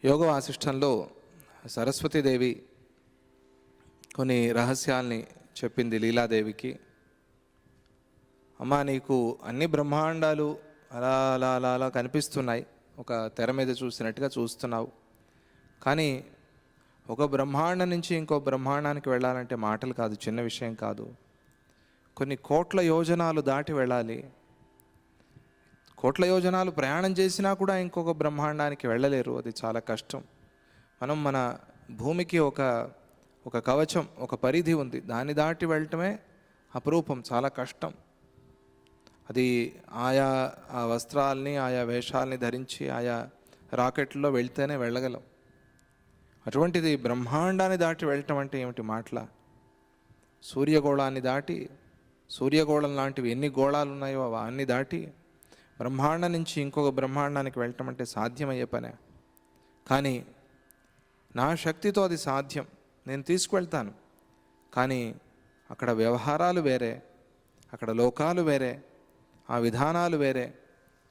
యోగ వాసిష్టంలో సరస్వతీదేవి కొన్ని రహస్యాల్ని చెప్పింది లీలాదేవికి. అమ్మా, నీకు అన్ని బ్రహ్మాండాలు అలా అలా అలా అలా కనిపిస్తున్నాయి, ఒక తెర మీద చూసినట్టుగా చూస్తున్నావు. కానీ ఒక బ్రహ్మాండం నుంచి ఇంకో బ్రహ్మాండానికి వెళ్ళాలంటే మాటలు కాదు, చిన్న విషయం కాదు. కొన్ని కోట్ల యోజనాలు దాటి వెళ్ళాలి. కోట్ల యోజనాలు ప్రయాణం చేసినా కూడా ఇంకొక బ్రహ్మాండానికి వెళ్ళలేరు, అది చాలా కష్టం. మనం మన భూమికి ఒక కవచం, ఒక పరిధి ఉంది, దాన్ని దాటి వెళ్ళటమే అపురూపం, చాలా కష్టం. అది ఆయా ఆ వస్త్రాల్ని, ఆయా వేషాలని ధరించి ఆయా రాకెట్లో వెళ్తేనే వెళ్ళగలం. అటువంటిది బ్రహ్మాండాన్ని దాటి వెళ్ళటం అంటే ఏమిటి మాటల? సూర్యగోళాన్ని దాటి, సూర్యగోళం లాంటివి ఎన్ని గోళాలు ఉన్నాయో అన్ని దాటి బ్రహ్మాండం నుంచి ఇంకొక బ్రహ్మాండానికి వెళ్ళటం అంటే సాధ్యమయ్యే పనే. కానీ నా శక్తితో అది సాధ్యం, నేను తీసుకువెళ్తాను. కానీ అక్కడ వ్యవహారాలు వేరే, అక్కడ లోకాలు వేరే, ఆ విధానాలు వేరే.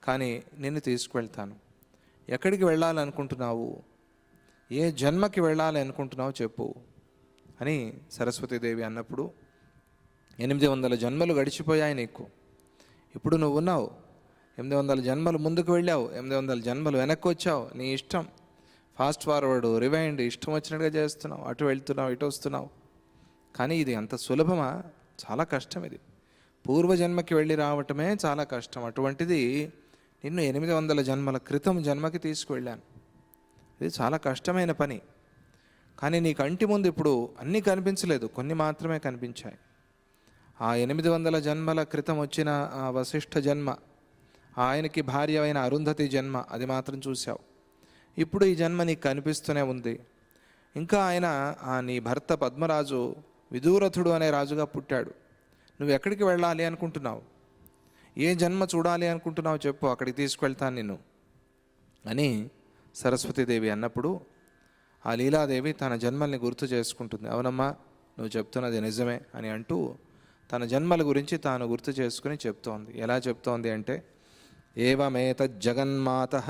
కానీ నిన్ను తీసుకువెళ్తాను. ఎక్కడికి వెళ్ళాలనుకుంటున్నావు, ఏ జన్మకి వెళ్ళాలి అనుకుంటున్నావు చెప్పు అని సరస్వతీదేవి అన్నప్పుడు, 800 జన్మలు గడిచిపోయాయి నీకు. ఇప్పుడు నువ్వు ఉన్నావు, 800 జన్మలు ముందుకు వెళ్ళావు, 800 జన్మలు వెనక్కి వచ్చావు. నీ ఇష్టం, ఫాస్ట్ ఫార్వర్డ్, రివైండ్, ఇష్టం వచ్చినట్టుగా చేస్తున్నావు. అటు వెళ్తున్నావు, ఇటు వస్తున్నావు. కానీ ఇది అంత సులభమా? చాలా కష్టం. ఇది పూర్వజన్మకి వెళ్ళి రావటమే చాలా కష్టం. అటువంటిది నిన్ను 800 జన్మల క్రితం జన్మకి తీసుకువెళ్ళాను. ఇది చాలా కష్టమైన పని. కానీ నీ కంటి ముందు ఇప్పుడు అన్నీ కనిపించలేదు, కొన్ని మాత్రమే కనిపించాయి. ఆ 800 జన్మల క్రితం వచ్చిన ఆ వశిష్ఠ జన్మ, ఆయనకి భార్య అయిన అరుంధతి జన్మ, అది మాత్రం చూశావు. ఇప్పుడు ఈ జన్మ నీకు కనిపిస్తూనే ఉంది. ఇంకా ఆయన నీ భర్త పద్మరాజు విదూరథుడు అనే రాజుగా పుట్టాడు. నువ్వు ఎక్కడికి వెళ్ళాలి అనుకుంటున్నావు, ఏ జన్మ చూడాలి అనుకుంటున్నావు చెప్పు, అక్కడికి తీసుకువెళ్తాను నిన్ను అని సరస్వతీదేవి అన్నప్పుడు ఆ లీలాదేవి తన జన్మల్ని గుర్తు చేసుకుంటుంది. అవునమ్మా, నువ్వు చెప్తున్నది నిజమే అని అంటూ తన జన్మల గురించి తాను గుర్తు చేసుకుని చెప్తోంది. ఎలా చెప్తోంది అంటే, ఏవమేతజ్జగన్మాతః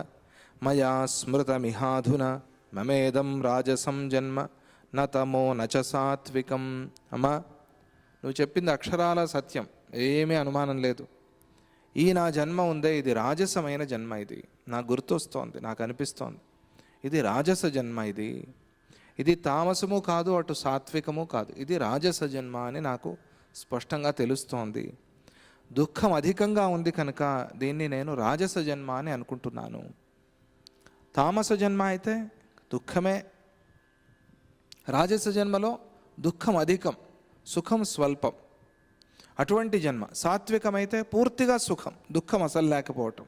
మయా స్మృతమిహాధున మమేదం రాజసం జన్మ న తమో నచ సాత్వికం. అమ్మా, నువ్వు చెప్పింది అక్షరాల సత్యం, ఏమీ అనుమానం లేదు. ఈ నా జన్మ ఉందే, ఇది రాజసమైన జన్మ. ఇది నాకు గుర్తొస్తోంది, నాకు అనిపిస్తోంది, ఇది రాజస జన్మ. ఇది తామసము కాదు, అటు సాత్వికము కాదు, ఇది రాజస జన్మ అని నాకు స్పష్టంగా తెలుస్తోంది. దుఃఖం అధికంగా ఉంది కనుక దీన్ని నేను రాజస జన్మ అని అనుకుంటున్నాను. తామస జన్మ అయితే దుఃఖమే. రాజస జన్మలో దుఃఖం అధికం, సుఖం స్వల్పం. అటువంటి జన్మ. సాత్వికమైతే పూర్తిగా సుఖం, దుఃఖం అసలు లేకపోవటం,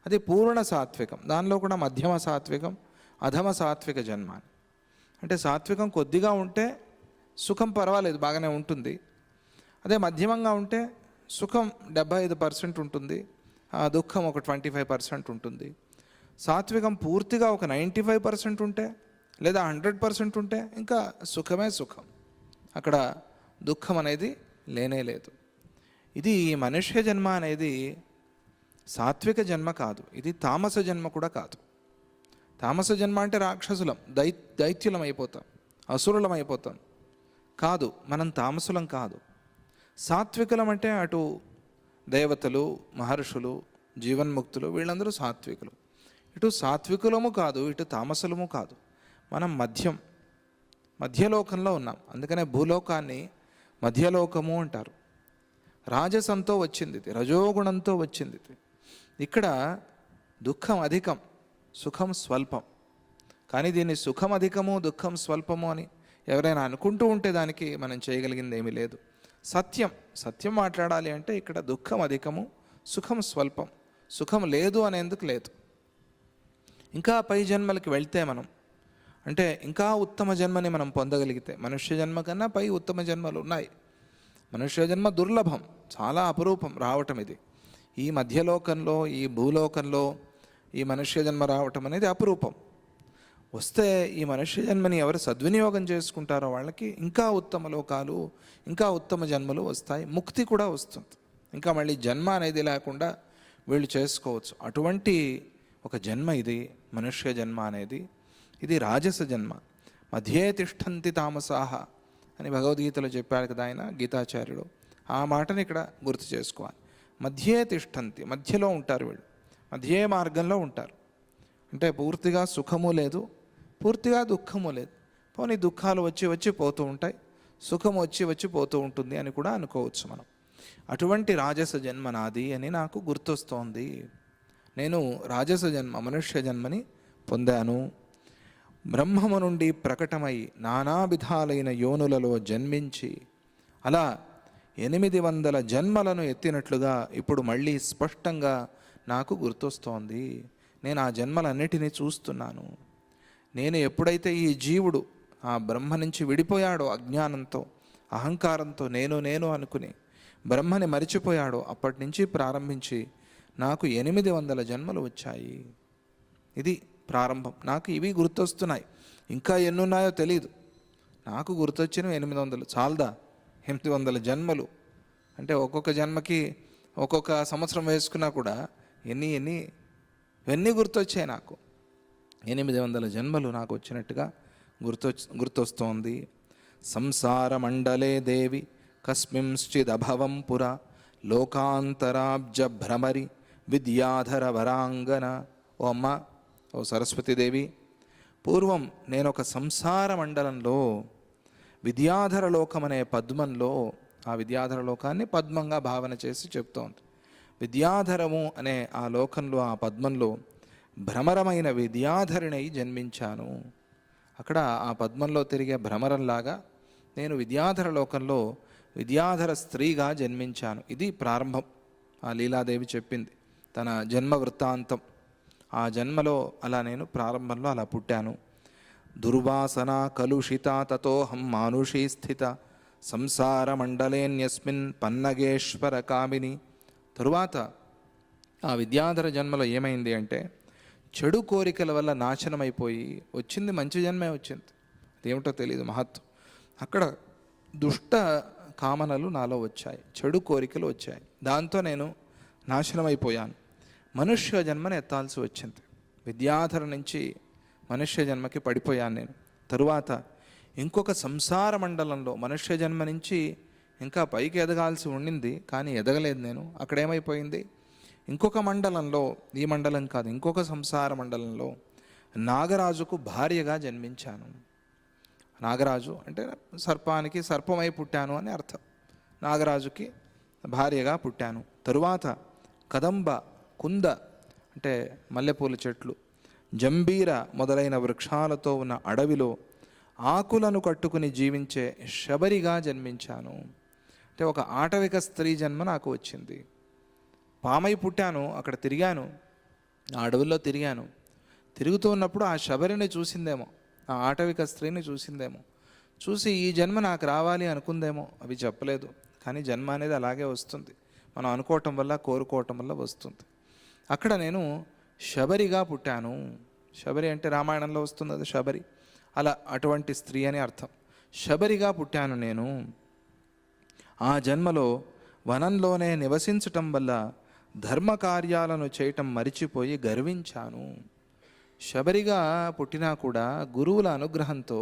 అది పూర్ణ సాత్వికం. దానిలో కూడా మధ్యమ సాత్వికం, అధమ సాత్విక జన్మ. అంటే సాత్వికం కొద్దిగా ఉంటే సుఖం పర్వాలేదు, బాగానే ఉంటుంది. అదే మధ్యమంగా ఉంటే సుఖం 75% ఉంటుంది, ఆ దుఃఖం ఒక 25% ఉంటుంది. సాత్వికం పూర్తిగా ఒక 95% ఉంటే లేదా 100% ఉంటే ఇంకా సుఖమే సుఖం, అక్కడ దుఃఖం అనేది లేనే లేదు. ఇది మనుష్య జన్మ అనేది సాత్విక జన్మ కాదు, ఇది తామస జన్మ కూడా కాదు. తామస జన్మ అంటే రాక్షసులం, దైత్యులం అయిపోతాం, అసురులం అయిపోతాం. కాదు, మనం తామసులం కాదు. సాత్వికులం అంటే అటు దేవతలు, మహర్షులు, జీవన్ముక్తులు, వీళ్ళందరూ సాత్వికులు. ఇటు సాత్వికులము కాదు, ఇటు తామసులము కాదు, మనం మధ్యలోకంలో ఉన్నాం. అందుకనే భూలోకాన్ని మధ్యలోకము అంటారు. రాజసంతో వచ్చింది ఇది, రజోగుణంతో వచ్చింది ఇది. ఇక్కడ దుఃఖం అధికం, సుఖం స్వల్పం. కానీ దీన్ని సుఖం అధికము, దుఃఖం స్వల్పము అని ఎవరైనా అనుకుంటూ ఉంటే దానికి మనం చేయగలిగింది ఏమీ లేదు. సత్యం మాట్లాడాలి అంటే ఇక్కడ దుఃఖం అధికము, సుఖం స్వల్పం. సుఖం లేదు అనేందుకు లేదు. ఇంకా పై జన్మలకి వెళ్తే మనం, అంటే ఇంకా ఉత్తమ జన్మని మనం పొందగలిగితే, మనుష్య జన్మ కన్నా పై ఉత్తమ జన్మలు ఉన్నాయి. మనుష్య జన్మ దుర్లభం, చాలా అపురూపం రావటం. ఇది ఈ మధ్యలోకంలో, ఈ భూలోకంలో ఈ మనుష్య జన్మ రావటం అనేది అపురూపం. వస్తే ఈ మనుష్య జన్మని ఎవరు సద్వినియోగం చేసుకుంటారో వాళ్ళకి ఇంకా ఉత్తమ లోకాలు, ఇంకా ఉత్తమ జన్మలు వస్తాయి, ముక్తి కూడా వస్తుంది. ఇంకా మళ్ళీ జన్మ అనేది లేకుండా వీళ్ళు చేసుకోవచ్చు. అటువంటి ఒక జన్మ ఇది మనుష్య జన్మ అనేది. ఇది రాజస జన్మ. మధ్యే తిష్టంతి తామసాహ అని భగవద్గీతలో చెప్పారు కదా ఆయన, గీతాచార్యుడు. ఆ మాటని ఇక్కడ గుర్తు చేసుకోవాలి. మధ్యే తిష్టంతి, మధ్యలో ఉంటారు వీళ్ళు, మధ్యే మార్గంలో ఉంటారు. అంటే పూర్తిగా సుఖము లేదు, పూర్తిగా దుఃఖము లేదు. పోనీ దుఃఖాలు వచ్చి వచ్చి పోతూ ఉంటాయి, సుఖం వచ్చి వచ్చి పోతూ ఉంటుంది అని కూడా అనుకోవచ్చు మనం. అటువంటి రాజస జన్మ నాది అని నాకు గుర్తొస్తోంది. నేను రాజస జన్మ, మనుష్య జన్మని పొందాను. బ్రహ్మము నుండి ప్రకటమై నానా విధాలైన యోనులలో జన్మించి అలా 800 జన్మలను ఎత్తినట్లుగా ఇప్పుడు మళ్ళీ స్పష్టంగా నాకు గుర్తొస్తోంది. నేను ఆ జన్మలన్నిటినీ చూస్తున్నాను. నేను ఎప్పుడైతే ఈ జీవుడు ఆ బ్రహ్మ నుంచి విడిపోయాడో, అజ్ఞానంతో అహంకారంతో నేను నేను అనుకుని బ్రహ్మని మరిచిపోయాడో, అప్పటి నుంచి ప్రారంభించి నాకు 800 జన్మలు వచ్చాయి. ఇది ప్రారంభం. నాకు ఇవి గుర్తొస్తున్నాయి. ఇంకా ఎన్నున్నాయో తెలియదు. నాకు గుర్తొచ్చినవి 800. చాలదా 800 జన్మలు అంటే? ఒక్కొక్క జన్మకి ఒక్కొక్క సంవత్సరం వేసుకున్నా కూడా ఇవన్నీ గుర్తొచ్చాయి నాకు. 800 జన్మలు నాకు వచ్చినట్టుగా గుర్తొస్తోంది. సంసార మండలే దేవి కస్మింశ్చిదభవం పుర లోకాంతరాబ్జ భ్రమరి విద్యాధర వరాంగన. ఓ అమ్మ, ఓ సరస్వతీదేవి, పూర్వం నేను ఒక సంసార మండలంలో విద్యాధర లోకం అనే పద్మంలో, ఆ విద్యాధర లోకాన్ని పద్మంగా భావన చేసి చెప్తోంది. విద్యాధరము అనే ఆ లోకంలో, ఆ పద్మంలో భ్రమరమైన విద్యాధరిణై జన్మించాను. అక్కడ ఆ పద్మంలో తిరిగే భ్రమరంలాగా నేను విద్యాధర లోకంలో విద్యాధర స్త్రీగా జన్మించాను. ఇది ప్రారంభం. ఆ లీలాదేవి చెప్పింది తన జన్మ వృత్తాంతం. ఆ జన్మలో అలా నేను ప్రారంభంలో అలా పుట్టాను. దుర్వాసన కలుషిత తతోహం మానుషీ స్థిత సంసార మండలేన్యస్మిన్ పన్నగేశ్వర కామిని. తరువాత ఆ విద్యాధర జన్మలో ఏమైంది అంటే, చెడు కోరికల వల్ల నాశనమైపోయి వచ్చింది మంచి జన్మే వచ్చింది. అదేమిటో తెలియదు మహత్వం. అక్కడ దుష్ట కామనలు నాలో వచ్చాయి, చెడు కోరికలు వచ్చాయి. దాంతో నేను నాశనమైపోయాను. మనుష్య జన్మను ఎత్తాల్సి వచ్చింది. విద్యాధర నుంచి మనుష్య జన్మకి పడిపోయాను నేను. తరువాత ఇంకొక సంసార మండలంలో మనుష్య జన్మ నుంచి ఇంకా పైకి ఎదగాల్సి ఉండింది, కానీ ఎదగలేదు నేను. అక్కడేమైపోయింది, ఇంకొక మండలంలో, ఈ మండలం కాదు, ఇంకొక సంసార మండలంలో నాగరాజుకు భార్యగా జన్మించాను. నాగరాజు అంటే సర్పానికి సర్పమై పుట్టాను అని అర్థం. నాగరాజుకి భార్యగా పుట్టాను. తరువాత కదంబ, కుంద అంటే మల్లెపూల చెట్లు, జంబీర మొదలైన వృక్షాలతో ఉన్న అడవిలో ఆకులను కట్టుకుని జీవించే శబరిగా జన్మించాను. అంటే ఒక ఆటవిక స్త్రీ జన్మ నాకు వచ్చింది. పామై పుట్టాను, అక్కడ తిరిగాను, ఆ అడవుల్లో తిరిగాను. తిరుగుతూ ఉన్నప్పుడు ఆ శబరిని చూసిందేమో, ఆ ఆటవిక స్త్రీని చూసిందేమో, చూసి ఈ జన్మ నాకు రావాలి అనుకుందేమో. అవి చెప్పలేదు, కానీ జన్మ అనేది అలాగే వస్తుంది. మనం అనుకోవటం వల్ల, కోరుకోవటం వల్ల వస్తుంది. అక్కడ నేను శబరిగా పుట్టాను. శబరి అంటే రామాయణంలో వస్తుంది అది శబరి. అలా అటువంటి స్త్రీ అని అర్థం. శబరిగా పుట్టాను నేను. ఆ జన్మలో వనంలోనే నివసించటం వల్ల ధర్మ కార్యాలను చేయటం మరిచిపోయి గర్వించాను. శబరిగా పుట్టినా కూడా గురువుల అనుగ్రహంతో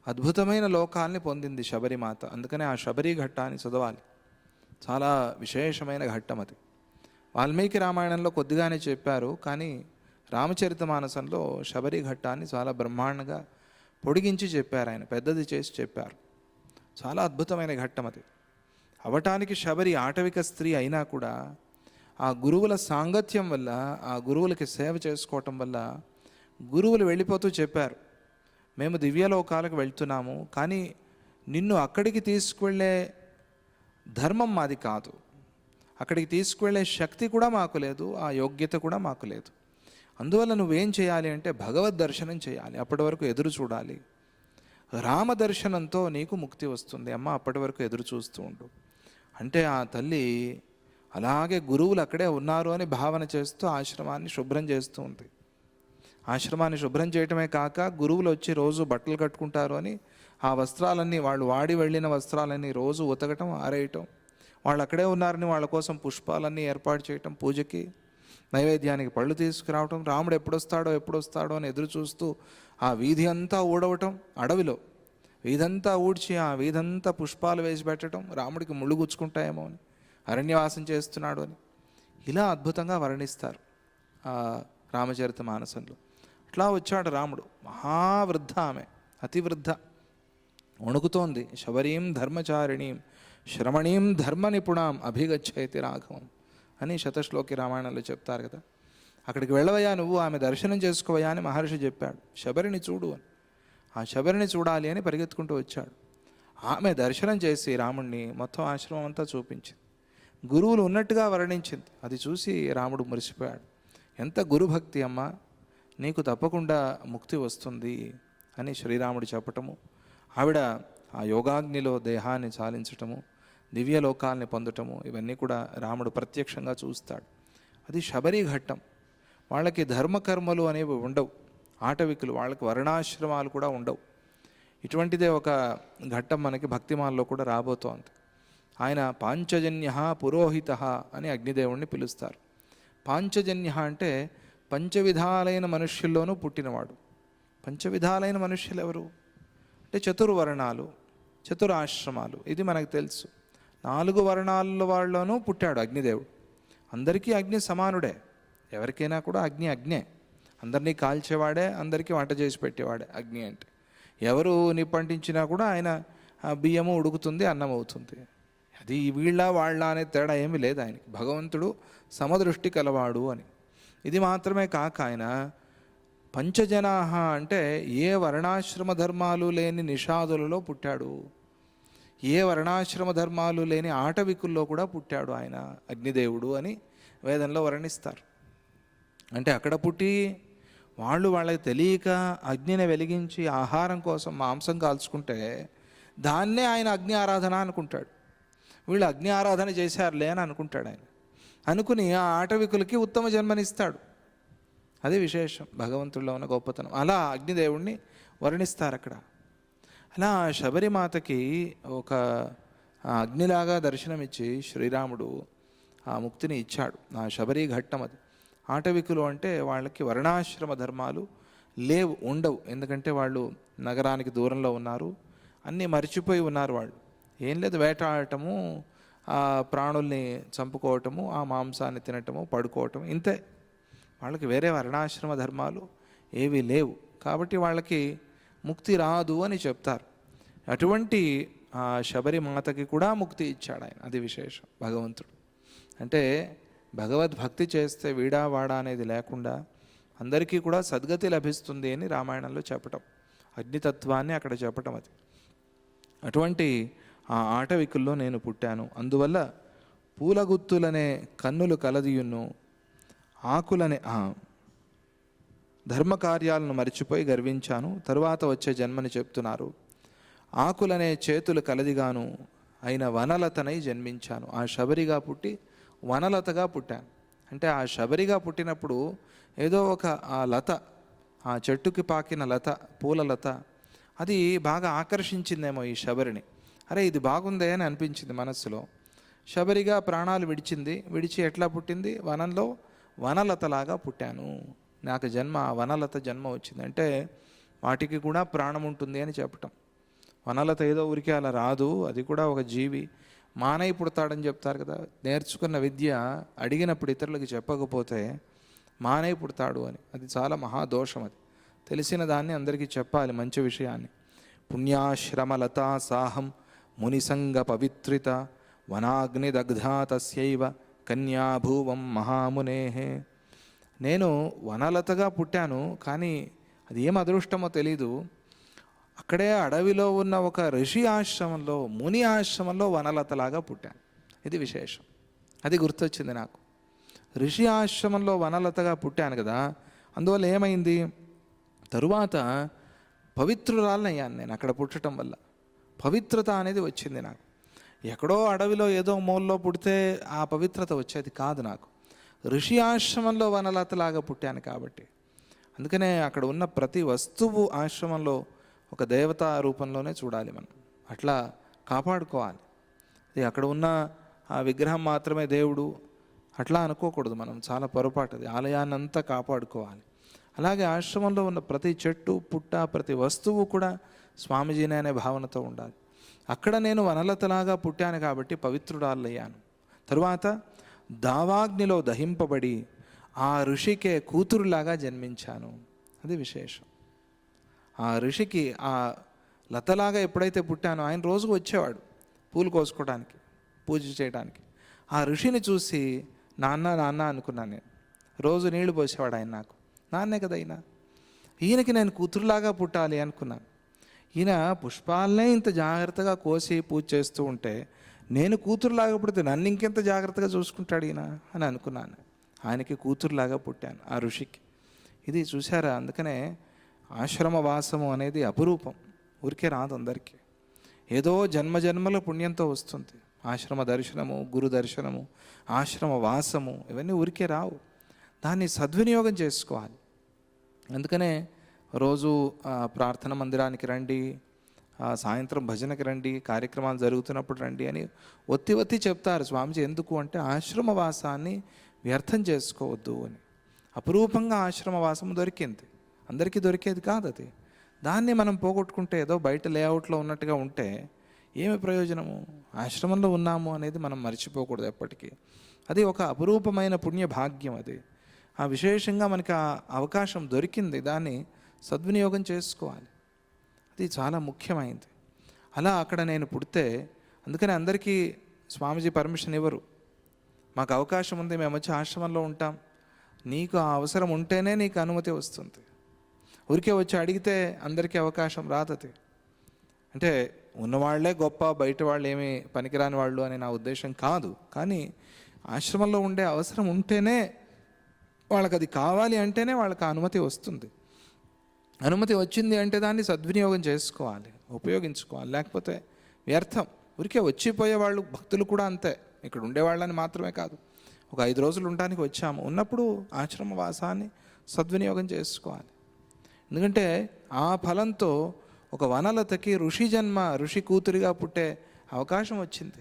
అద్భుతమైన లోకాల్ని పొందింది శబరిమాత. అందుకనే ఆ శబరి ఘట్టాన్ని చదవాలి. చాలా విశేషమైన ఘట్టం అది. వాల్మీకి రామాయణంలో కొద్దిగానే చెప్పారు, కానీ రామచరితమానసంలో శబరి ఘట్టాన్ని చాలా బ్రహ్మాండంగా పొడిగించి చెప్పారు ఆయన, పెద్దది చేసి చెప్పారు. చాలా అద్భుతమైన ఘట్టం అది. అవటానికి శబరి ఆటవిక స్త్రీ అయినా కూడా ఆ గురువుల సాంగత్యం వల్ల, ఆ గురువులకి సేవ చేసుకోవటం వల్ల గురువులు వెళ్ళిపోతూ చెప్పారు, మేము దివ్యలోకాలకు వెళ్తున్నాము, కానీ నిన్ను అక్కడికి తీసుకువెళ్ళే ధర్మం మాది కాదు, అక్కడికి తీసుకువెళ్ళే శక్తి కూడా మాకు లేదు, ఆ యోగ్యత కూడా మాకు లేదు. అందువల్ల నువ్వేం చేయాలి అంటే భగవద్ దర్శనం చేయాలి, అప్పటి వరకు ఎదురు చూడాలి. రామ దర్శనంతో నీకు ముక్తి వస్తుంది అమ్మ, అప్పటి వరకు ఎదురు చూస్తూ ఉండు అంటే ఆ తల్లి అలాగే గురువులు అక్కడే ఉన్నారు అని భావన చేస్తూ ఆశ్రమాన్ని శుభ్రం చేస్తూ ఉంది. ఆశ్రమాన్ని శుభ్రం చేయటమే కాక గురువులు వచ్చి రోజు బట్టలు కట్టుకుంటారు అని ఆ వస్త్రాలన్నీ, వాళ్ళు వాడి వెళ్ళిన వస్త్రాలన్నీ రోజు ఉతకటం, ఆరేయటం, వాళ్ళు అక్కడే ఉన్నారని వాళ్ళ కోసం పుష్పాలన్నీ ఏర్పాటు చేయటం పూజకి. నైవేద్యానికి పళ్ళు తీసుకురావటం, రాముడు ఎప్పుడొస్తాడో అని ఎదురు చూస్తూ ఆ వీధి అంతా ఊడవటం, అడవిలో వీధంతా ఊడ్చి ఆ వీధంతా పుష్పాలు వేసి పెట్టడం, రాముడికి ముళ్ళు గుచ్చుకుంటాయేమో అని, అరణ్యవాసం చేస్తున్నాడు అని, ఇలా అద్భుతంగా వర్ణిస్తారు ఆ రామచరిత మానసంలో. అట్లా వచ్చాడు రాముడు. మహావృద్ధ ఆమె, అతివృద్ధ, వణుకుతోంది. శబరీం ధర్మచారిణీం శ్రమణీం ధర్మ నిపుణాం అభిగచ్చైతి రాఘవం అని శతశ్లోకి రామాయణంలో చెప్తారు కదా. అక్కడికి వెళ్ళవయ్యా నువ్వు, ఆమె దర్శనం చేసుకోవయ్యా అని మహర్షి చెప్పాడు. శబరిని చూడు అని. ఆ శబరిని చూడాలి అని పరిగెత్తుకుంటూ వచ్చాడు. ఆమె దర్శనం చేసి రాముణ్ణి మొత్తం ఆశ్రమం అంతా చూపించింది, గురువులు ఉన్నట్టుగా వర్ణించింది. అది చూసి రాముడు మురిసిపోయాడు. ఎంత గురుభక్తి అమ్మా, నీకు తప్పకుండా ముక్తి వస్తుంది అని శ్రీరాముడు చెప్పటము, ఆవిడ ఆ యోగాగ్నిలో దేహాన్ని చాలించటము, దివ్యలోకాల్ని పొందటము, ఇవన్నీ కూడా రాముడు ప్రత్యక్షంగా చూస్తాడు. అది శబరి ఘట్టం. వాళ్ళకి ధర్మకర్మలు అనేవి ఉండవు, ఆటవికులు, వాళ్ళకి వర్ణాశ్రమాలు కూడా ఉండవు. ఇటువంటిదే ఒక ఘట్టం మనకి భక్తిమాల్లో కూడా రాబోతోంది. ఆయన పాంచజన్య పురోహిత అని అగ్నిదేవుణ్ణి పిలుస్తారు. పాంచజన్య అంటే పంచవిధాలైన మనుష్యుల్లోనూ పుట్టినవాడు. పంచవిధాలైన మనుష్యులు ఎవరు అంటే చతుర్వర్ణాలు, చతురాశ్రమాలు, ఇది మనకు తెలుసు. 4 వర్ణాల వాళ్ళలోనూ పుట్టాడు అగ్నిదేవుడు. అందరికీ అగ్ని సమానుడే, ఎవరికైనా కూడా అగ్ని అగ్నే, అందరినీ కాల్చేవాడే, అందరికీ వంట చేసి పెట్టేవాడే అగ్ని అంటే. ఎవరు నిప్పంటించినా కూడా ఆయన బియ్యము ఉడుకుతుంది, అన్నం అవుతుంది. అది వీళ్ళ వాళ్ళ అనే తేడా ఏమీ లేదు ఆయనకి. భగవంతుడు సమదృష్టి కలవాడు అని. ఇది మాత్రమే కాక ఆయన పంచజనాహ అంటే ఏ వర్ణాశ్రమ ధర్మాలు లేని నిషాదులలో పుట్టాడు, ఏ వర్ణాశ్రమ ధర్మాలు లేని ఆటవికుల్లో కూడా పుట్టాడు ఆయన అగ్నిదేవుడు అని వేదంలో వర్ణిస్తారు. అంటే అక్కడ పుట్టి వాళ్ళకి తెలియక అగ్నిని వెలిగించి ఆహారం కోసం మాంసం కాల్చుకుంటే దాన్నే ఆయన అగ్ని ఆరాధన అనుకుంటాడు. వీళ్ళు అగ్ని ఆరాధన చేశారులే అని అనుకుంటాడు ఆయన. అనుకుని ఆ ఆటవికులకి ఉత్తమ జన్మనిస్తాడు. అది విశేషం, భగవంతుడిలో ఉన్న గొప్పతనం. అలా అగ్నిదేవుణ్ణి వర్ణిస్తారు అక్కడ. అలా శబరిమాతకి ఒక అగ్నిలాగా దర్శనమిచ్చి శ్రీరాముడు ఆ ముక్తిని ఇచ్చాడు. ఆ శబరి ఘట్టం అది. ఆటవికులు అంటే వాళ్ళకి వర్ణాశ్రమ ధర్మాలు లేవు, ఉండవు. ఎందుకంటే వాళ్ళు నగరానికి దూరంలో ఉన్నారు, అన్నీ మర్చిపోయి ఉన్నారు. వాళ్ళు ఏం లేదు, వేటాడటము, ఆ ప్రాణుల్ని చంపుకోవటము, ఆ మాంసాన్ని తినటము, పడుకోవటం, ఇంతే. వాళ్ళకి వేరే వర్ణాశ్రమ ధర్మాలు ఏవీ లేవు. కాబట్టి వాళ్ళకి ముక్తి రాదు అని చెప్తారు. అటువంటి ఆ శబరిమాతకి కూడా ముక్తి ఇచ్చాడు ఆయన. అది విశేషం భగవంతుడు. అంటే భగవద్భక్తి చేస్తే వీడా వాడా అనేది లేకుండా అందరికీ కూడా సద్గతి లభిస్తుంది అని రామాయణంలో చెప్పటం, అగ్నితత్వాన్ని అక్కడ చెప్పటం. అది అటువంటి ఆ ఆటవికుల్లో నేను పుట్టాను. అందువల్ల పూలగుత్తులనే కన్నులు కలదియును, ఆకులనే ధర్మకార్యాలను మరిచిపోయి గర్వించాను, తరువాత వచ్చే జన్మని చెప్తున్నారు. ఆకులనే చేతులు కలదిగాను అయిన వనలతనై జన్మించాను. ఆ శబరిగా పుట్టి వనలతగా పుట్టాను. అంటే ఆ శబరిగా పుట్టినప్పుడు ఏదో ఒక ఆ లత, ఆ చెట్టుకి పాకిన లత, పూల లత, అది బాగా ఆకర్షించిందేమో ఈ శబరిని. అరే ఇది బాగుందే అని అనిపించింది మనస్సులో. శబరిగా ప్రాణాలు విడిచింది. విడిచి ఎట్లా పుట్టింది? వనంలో వనలతలాగా పుట్టాను. నాకు జన్మ వనలత జన్మ వచ్చింది. అంటే వాటికి కూడా ప్రాణం ఉంటుంది అని చెప్పటం. వనలత ఏదో ఊరికే అలా రాదు, అది కూడా ఒక జీవి. మానై పుడతాడని చెప్తారు కదా. నేర్చుకున్న విద్య అడిగినప్పుడు ఇతరులకు చెప్పకపోతే మానై పుడతాడు అని, అది చాలా మహాదోషం. అది తెలిసిన దాన్ని అందరికీ చెప్పాలి, మంచి విషయాన్ని. పుణ్యాశ్రమలతా సాహం మునిసంగ పవిత్రిత వనాగ్నిదగ్ధా తస్యైవ కన్యాభూవం మహామునేహే. నేను వనలతగా పుట్టాను, కానీ అది ఏం అదృష్టమో తెలీదు. అక్కడే అడవిలో ఉన్న ఒక ఋషి ఆశ్రమంలో, ముని ఆశ్రమంలో వనలతలాగా పుట్టాను. ఇది విశేషం. అది గుర్తొచ్చింది నాకు. ఋషి ఆశ్రమంలో వనలతగా పుట్టాను కదా, అందువల్ల ఏమైంది? తరువాత పవిత్రురాలని అయ్యాను నేను అక్కడ పుట్టడం వల్ల. పవిత్రత అనేది వచ్చింది నాకు. ఎక్కడో అడవిలో ఏదో మూలలో పుడితే ఆ పవిత్రత వచ్చేది కాదు నాకు. ఋషి ఆశ్రమంలో వనలతలాగా పుట్టాను కాబట్టి. అందుకనే అక్కడ ఉన్న ప్రతి వస్తువు ఆశ్రమంలో ఒక దేవతా రూపంలోనే చూడాలి మనం. అట్లా కాపాడుకోవాలి. అది అక్కడ ఉన్న ఆ విగ్రహం మాత్రమే దేవుడు, అట్లా అనుకోకూడదు మనం, చాలా పొరపాటు అది. ఆలయాన్ని అంతా కాపాడుకోవాలి. అలాగే ఆశ్రమంలో ఉన్న ప్రతి చెట్టు పుట్ట ప్రతి వస్తువు కూడా స్వామీజీనే అనే భావనతో ఉండాలి. అక్కడ నేను వనలతలాగా పుట్టాను కాబట్టి పవిత్రురాలయ్యాను. తరువాత దావాగ్నిలో దహింపబడి ఆ ఋషికే కూతురులాగా జన్మించాను. అది విశేషం. ఆ ఋషికి ఆ లతలాగా ఎప్పుడైతే పుట్టానో ఆయన రోజుకు వచ్చేవాడు పూలు కోసుకోవడానికి, పూజ చేయడానికి. ఆ ఋషిని చూసి నాన్న నాన్న అనుకున్నాను నేను. రోజు నీళ్లు పోసేవాడు ఆయన నాకు. నాన్నే కదా ఈయనకి నేను కూతురులాగా పుట్టాలి అనుకున్నాను. ఈయన పుష్పాలనే ఇంత జాగ్రత్తగా కోసి పూజ చేస్తూ ఉంటే నేను కూతురులాగా పుడితే నన్ను ఇంకెంత జాగ్రత్తగా చూసుకుంటాడు ఈయన అని అనుకున్నాను. ఆయనకి కూతురులాగా పుట్టాను ఆ ఋషికి. ఇది చూసారా, అందుకనే ఆశ్రమ వాసము అనేది అపురూపం, ఊరికే రాదు అందరికీ. ఏదో జన్మజన్మల పుణ్యంతో వస్తుంది. ఆశ్రమ దర్శనము, గురు దర్శనము, ఆశ్రమ వాసము ఇవన్నీ ఊరికే రావు. దాన్ని సద్వినియోగం చేసుకోవాలి. అందుకనే రోజు ప్రార్థన మందిరానికి రండి, సాయంత్రం భజనకి రండి, కార్యక్రమాలు జరుగుతున్నప్పుడు రండి అని ఒత్తి చెప్తారు స్వామీజీ. ఎందుకు అంటే ఆశ్రమ వాసాన్ని వ్యర్థం చేసుకోవద్దు అని. అపురూపంగా ఆశ్రమ వాసం దొరికింది, అందరికీ దొరికేది కాదు అది. దాన్ని మనం పోగొట్టుకుంటే ఏదో బయట లేఅవుట్లో ఉన్నట్టుగా ఉంటే ఏమి ప్రయోజనము? ఆశ్రమంలో ఉన్నాము అనేది మనం మర్చిపోకూడదు ఎప్పటికీ. అది ఒక అపురూపమైన పుణ్య భాగ్యం. అది ఆ విశేషంగా మనకి ఆ అవకాశం దొరికింది, దాన్ని సద్వినియోగం చేసుకోవాలి. అది చాలా ముఖ్యమైనది. అలా అక్కడ నేను పుడితే, అందుకని అందరికీ స్వామీజీ పర్మిషన్ ఇవ్వరు. మాకు అవకాశం ఉంది, మేము వచ్చి ఆశ్రమంలో ఉంటాం, నీకు ఆ అవసరం ఉంటేనే నీకు అనుమతి వస్తుంది. ఊరికే వచ్చి అడిగితే అందరికీ అవకాశం రాదది. అంటే ఉన్నవాళ్లే గొప్ప, బయట వాళ్ళు ఏమీ పనికిరాని వాళ్ళు అని నా ఉద్దేశం కాదు. కానీ ఆశ్రమంలో ఉండే అవసరం ఉంటేనే, వాళ్ళకి అది కావాలి అంటేనే వాళ్ళకి అనుమతి వస్తుంది. అనుమతి వచ్చింది అంటే దాన్ని సద్వినియోగం చేసుకోవాలి, ఉపయోగించుకోవాలి. లేకపోతే వ్యర్థం. ఊరికే వచ్చిపోయే వాళ్ళు భక్తులు కూడా అంతే. ఇక్కడ ఉండేవాళ్ళని మాత్రమే కాదు, ఒక 5 రోజులు ఉండడానికి వచ్చాము, ఉన్నప్పుడు ఆశ్రమ వాసాన్ని సద్వినియోగం చేసుకోవాలి. ఎందుకంటే ఆ ఫలంతో ఒక వనలతకి ఋషి జన్మ, ఋషి కూతురిగా పుట్టే అవకాశం వచ్చింది.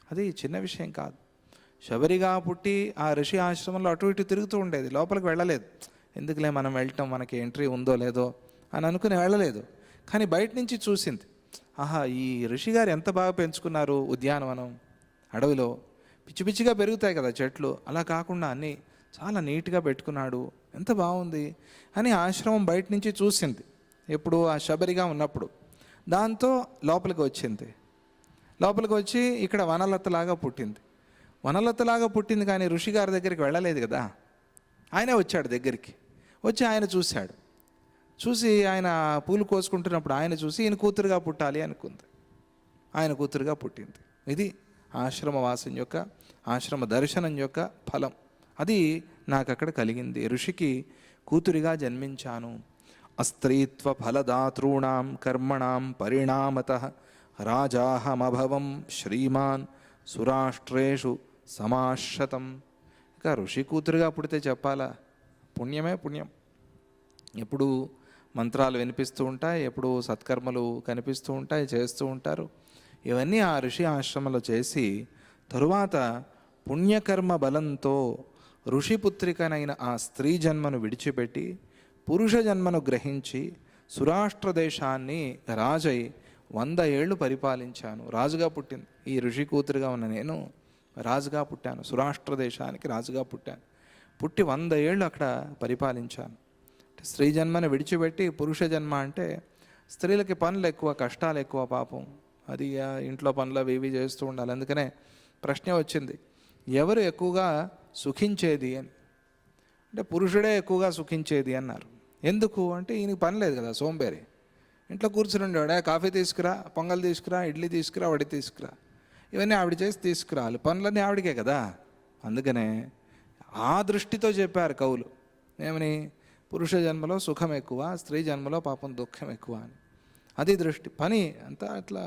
అది చిన్న విషయం కాదు. శబరిగా పుట్టి ఆ ఋషి ఆశ్రమంలో అటు ఇటు తిరుగుతూ ఉండేది, లోపలికి వెళ్ళలేదు. ఎందుకులే మనం వెళ్ళటం, మనకి ఎంట్రీ ఉందో లేదో అని అనుకుని వెళ్ళలేదు. కానీ బయట నుంచి చూసింది, ఆహా ఈ ఋషి గారు ఎంత బాగా పెంచుకున్నారు ఉద్యానవనం, అడవిలో పిచ్చి పిచ్చిగా పెరుగుతాయి కదా చెట్లు, అలా కాకుండా అన్నీ చాలా నీట్గా పెట్టుకున్నాడు, ఎంత బాగుంది అని ఆశ్రమం బయట నుంచి చూసింది. ఎప్పుడు ఆ శబరిగా ఉన్నప్పుడు. దాంతో లోపలికి వచ్చింది. లోపలికి వచ్చి ఇక్కడ వనలతలాగా పుట్టింది. వనలతలాగా పుట్టింది కానీ ఋషి గారి దగ్గరికి వెళ్ళలేదు కదా. ఆయనే వచ్చాడు దగ్గరికి. వచ్చి ఆయన చూశాడు. చూసి ఆయన పూలు కోసుకుంటున్నప్పుడు ఆయన చూసి ఈయన కూతురుగా పుట్టాలి అనుకుంది. ఆయన కూతురుగా పుట్టింది. ఇది ఆశ్రమ వాసం యొక్క, ఆశ్రమ దర్శనం యొక్క ఫలం. అది నాకు అక్కడ కలిగింది. ఋషికి కూతురిగా జన్మించాను. అస్త్రీత్వ ఫలదాతॄణాం కర్మణాం పరిణామతః రాజాహమభవం శ్రీమాన్ సురాష్ట్రేషు సమాశ్రతం. ఇంకా ఋషి కూతురుగా పుడితే చెప్పాలా, పుణ్యమే పుణ్యం. ఎప్పుడు మంత్రాలు వినిపిస్తూ ఉంటాయి, ఎప్పుడు సత్కర్మలు కనిపిస్తూ ఉంటాయి, చేస్తూ ఉంటారు. ఇవన్నీ ఆ ఋషి ఆశ్రమంలో చేసి తరువాత పుణ్యకర్మ బలంతో ఋషిపుత్రికనైన ఆ స్త్రీ జన్మను విడిచిపెట్టి పురుష జన్మను గ్రహించి సురాష్ట్ర దేశాన్ని రాజై 100 ఏళ్ళు పరిపాలించాను. రాజుగా పుట్టింది ఈ ఋషి కూతురుగా ఉన్న నేను, రాజుగా పుట్టాను, సురాష్ట్ర దేశానికి రాజుగా పుట్టాను. పుట్టి 100 ఏళ్ళు అక్కడ పరిపాలించాను. స్త్రీ జన్మను విడిచిపెట్టి పురుష జన్మ అంటే స్త్రీలకి పనులు ఎక్కువ, కష్టాలు ఎక్కువ పాపం. అది ఇంట్లో పనులు అవి ఇవి చేస్తూ ఉండాలి. అందుకనే ప్రశ్న వచ్చింది, ఎవరు ఎక్కువగా సుఖించేది అని. అంటే పురుషుడే ఎక్కువగా సుఖించేది అన్నారు. ఎందుకు అంటే ఈయనకి పని లేదు కదా, సోంబేరి. ఇంట్లో కూర్చుని ఉండేవాడు, కాఫీ తీసుకురా, పొంగల్ తీసుకురా, ఇడ్లీ తీసుకురా, వడి తీసుకురా, ఇవన్నీ ఆవిడ చేసి తీసుకురావాలి, పనులన్నీ ఆవిడకే కదా. అందుకనే ఆ దృష్టితో చెప్పారు కవులు, ఏమని, పురుష జన్మలో సుఖం ఎక్కువ, స్త్రీ జన్మలో పాపం దుఃఖం ఎక్కువ అని. అది దృష్టి, పని అంతా అట్లా.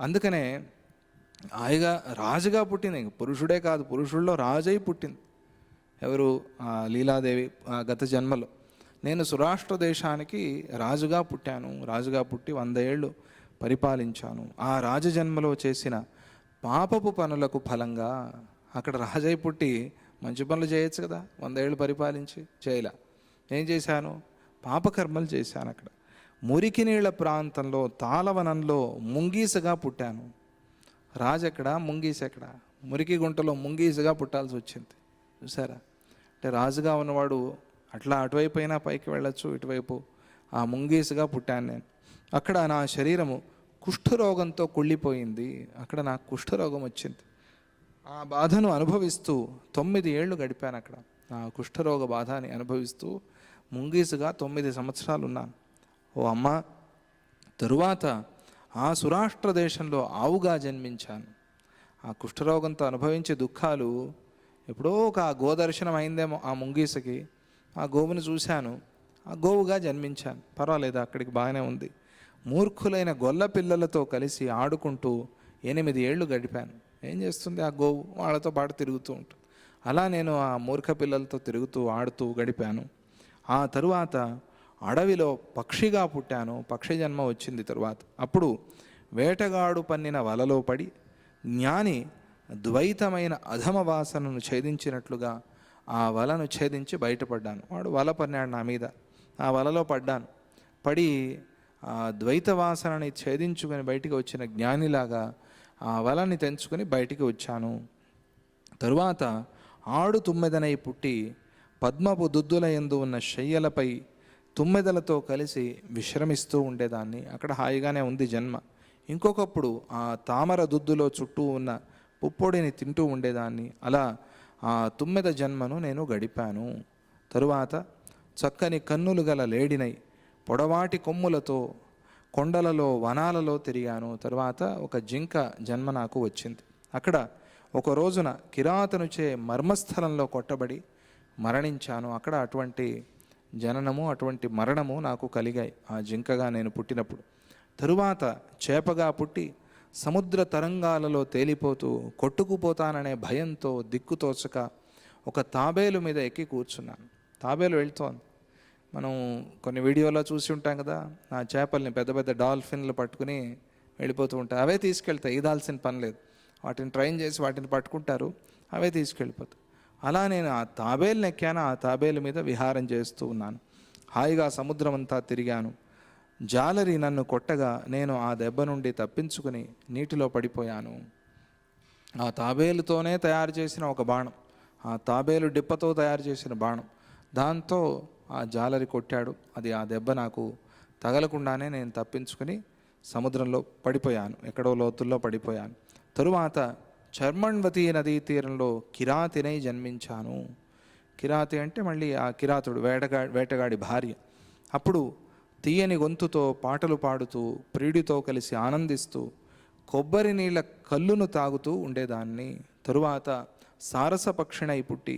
అందుకనే హాయిగా రాజుగా పుట్టింది. పురుషుడే కాదు, పురుషుల్లో రాజై పుట్టింది. ఎవరు? లీలాదేవి గత జన్మలో. నేను సురాష్ట్ర దేశానికి రాజుగా పుట్టాను, రాజుగా పుట్టి 100 ఏళ్ళు పరిపాలించాను. ఆ రాజజన్మలో చేసిన పాపపు పనులకు ఫలంగా అక్కడ రాజై పుట్టి మంచి పనులు చేయొచ్చు కదా, 100 ఏళ్ళు పరిపాలించి. చేయలే. ఏం చేశాను? పాపకర్మలు చేశాను. అక్కడ మురికి నీళ్ల ప్రాంతంలో తాళవనంలో ముంగీసగా పుట్టాను. రాజు ఎక్కడ, ముంగీస ఎక్కడ? మురికి గుంటలో ముంగీసగా పుట్టాల్సి వచ్చింది. చూసారా? అంటే రాజుగా ఉన్నవాడు అట్లా అటువైపు అయినా పైకి వెళ్ళొచ్చు, ఇటువైపు ఆ ముంగీసగా పుట్టాను నేను. అక్కడ నా శరీరము కుష్ఠరోగంతో కుళ్ళిపోయింది. అక్కడ నాకు కుష్ఠరోగం వచ్చింది. ఆ బాధను అనుభవిస్తూ 9 ఏళ్ళు గడిపాను అక్కడ. ఆ కుష్ఠరోగ బాధని అనుభవిస్తూ ముంగీసుగా 9 సంవత్సరాలు ఉన్నాను. ఓ అమ్మ, తరువాత ఆ సురాష్ట్ర దేశంలో ఆవుగా జన్మించాను. ఆ కుష్ఠరోగంతో అనుభవించే దుఃఖాలు ఎప్పుడో ఒక గోదర్శనం అయిందేమో ఆ ముంగీసకి. ఆ గోవుని చూశాను, ఆ గోవుగా జన్మించాను. పర్వాలేదు, అక్కడికి బాగానే ఉంది. మూర్ఖులైన గొల్ల పిల్లలతో కలిసి ఆడుకుంటూ 8 ఏళ్ళు గడిపాను. ఏం చేస్తుంది ఆ గోవు? వాళ్ళతో పాటు తిరుగుతూ ఉంటుంది. అలా నేను ఆ మూర్ఖ పిల్లలతో తిరుగుతూ ఆడుతూ గడిపాను. ఆ తరువాత అడవిలో పక్షిగా పుట్టాను. పక్షి జన్మ వచ్చింది తరువాత. అప్పుడు వేటగాడు పన్నిన వలలో పడి జ్ఞాని ద్వైతమైన అధమ వాసనను ఛేదించినట్లుగా ఆ వలను ఛేదించి బయటపడ్డాను. వాడు వల పన్నాడు నా మీద, ఆ వలలో పడ్డాను. పడి ఆ ద్వైత వాసనని ఛేదించుకొని బయటికి వచ్చిన జ్ఞానిలాగా ఆ వలని తెంచుకొని బయటికి వచ్చాను. తరువాత ఆడు తుమ్మెదనై పుట్టి పద్మపు దుద్దుల యందు ఉన్న శయ్యలపై తుమ్మెదలతో కలిసి విశ్రమిస్తూ ఉండేదాన్ని. అక్కడ హాయిగానే ఉంది జన్మ. ఇంకొకప్పుడు ఆ తామర దుద్దులో చుట్టూ ఉన్న పుప్పొడిని తింటూ ఉండేదాన్ని. అలా ఆ తుమ్మెద జన్మను నేను గడిపాను. తరువాత చక్కని కన్నులు గల లేడినై పొడవాటి కొమ్ములతో కొండలలో వనాలలో తిరిగాను. తరువాత ఒక జింక జన్మ నాకు వచ్చింది. అక్కడ ఒక రోజున కిరాతనుచే మర్మస్థలంలో కొట్టబడి మరణించాను. అక్కడ అటువంటి జననము, అటువంటి మరణము నాకు కలిగాయి ఆ జింకగా నేను పుట్టినప్పుడు. తరువాత చేపగా పుట్టి సముద్ర తరంగాలలో తేలిపోతూ కొట్టుకుపోతాననే భయంతో దిక్కుతోచక ఒక తాబేలు మీద ఎక్కి కూర్చున్నాను. తాబేలు వెళ్తోంది. మనం కొన్ని వీడియోలో చూసి ఉంటాం కదా, ఆ చేపల్ని పెద్ద పెద్ద డాల్ఫిన్లు పట్టుకుని వెళ్ళిపోతూ ఉంటాయి. అవే తీసుకెళ్తాయి, ఈదాల్సిన పని లేదు. వాటిని ట్రైన్ చేసి వాటిని పట్టుకుంటారు, అవే తీసుకెళ్ళిపోతాయి. అలా నేను ఆ తాబేలుని ఎక్కాను. ఆ తాబేలు మీద విహారం చేస్తూ ఉన్నాను. హాయిగా సముద్రం అంతా తిరిగాను. జాలరి నన్ను కొట్టగా నేను ఆ దెబ్బ నుండి తప్పించుకుని నీటిలో పడిపోయాను. ఆ తాబేలుతోనే తయారు చేసిన ఒక బాణం, ఆ తాబేలు డిప్పతో తయారు చేసిన బాణం, దాంతో ఆ జాలరి కొట్టాడు. అది ఆ దెబ్బ నాకు తగలకుండానే నేను తప్పించుకుని సముద్రంలో పడిపోయాను, ఎక్కడో లోతుల్లో పడిపోయాను. తరువాత చర్మణ్వతి నదీ తీరంలో కిరాతినై జన్మించాను. కిరాతి అంటే మళ్ళీ ఆ కిరాతుడు, వేటగాడి భార్య. అప్పుడు తీయని గొంతుతో పాటలు పాడుతూ ప్రియుడితో కలిసి ఆనందిస్తూ కొబ్బరి నీళ్ళ కల్లును తాగుతూ ఉండేదాన్ని. తరువాత సారసపక్షిణై పుట్టి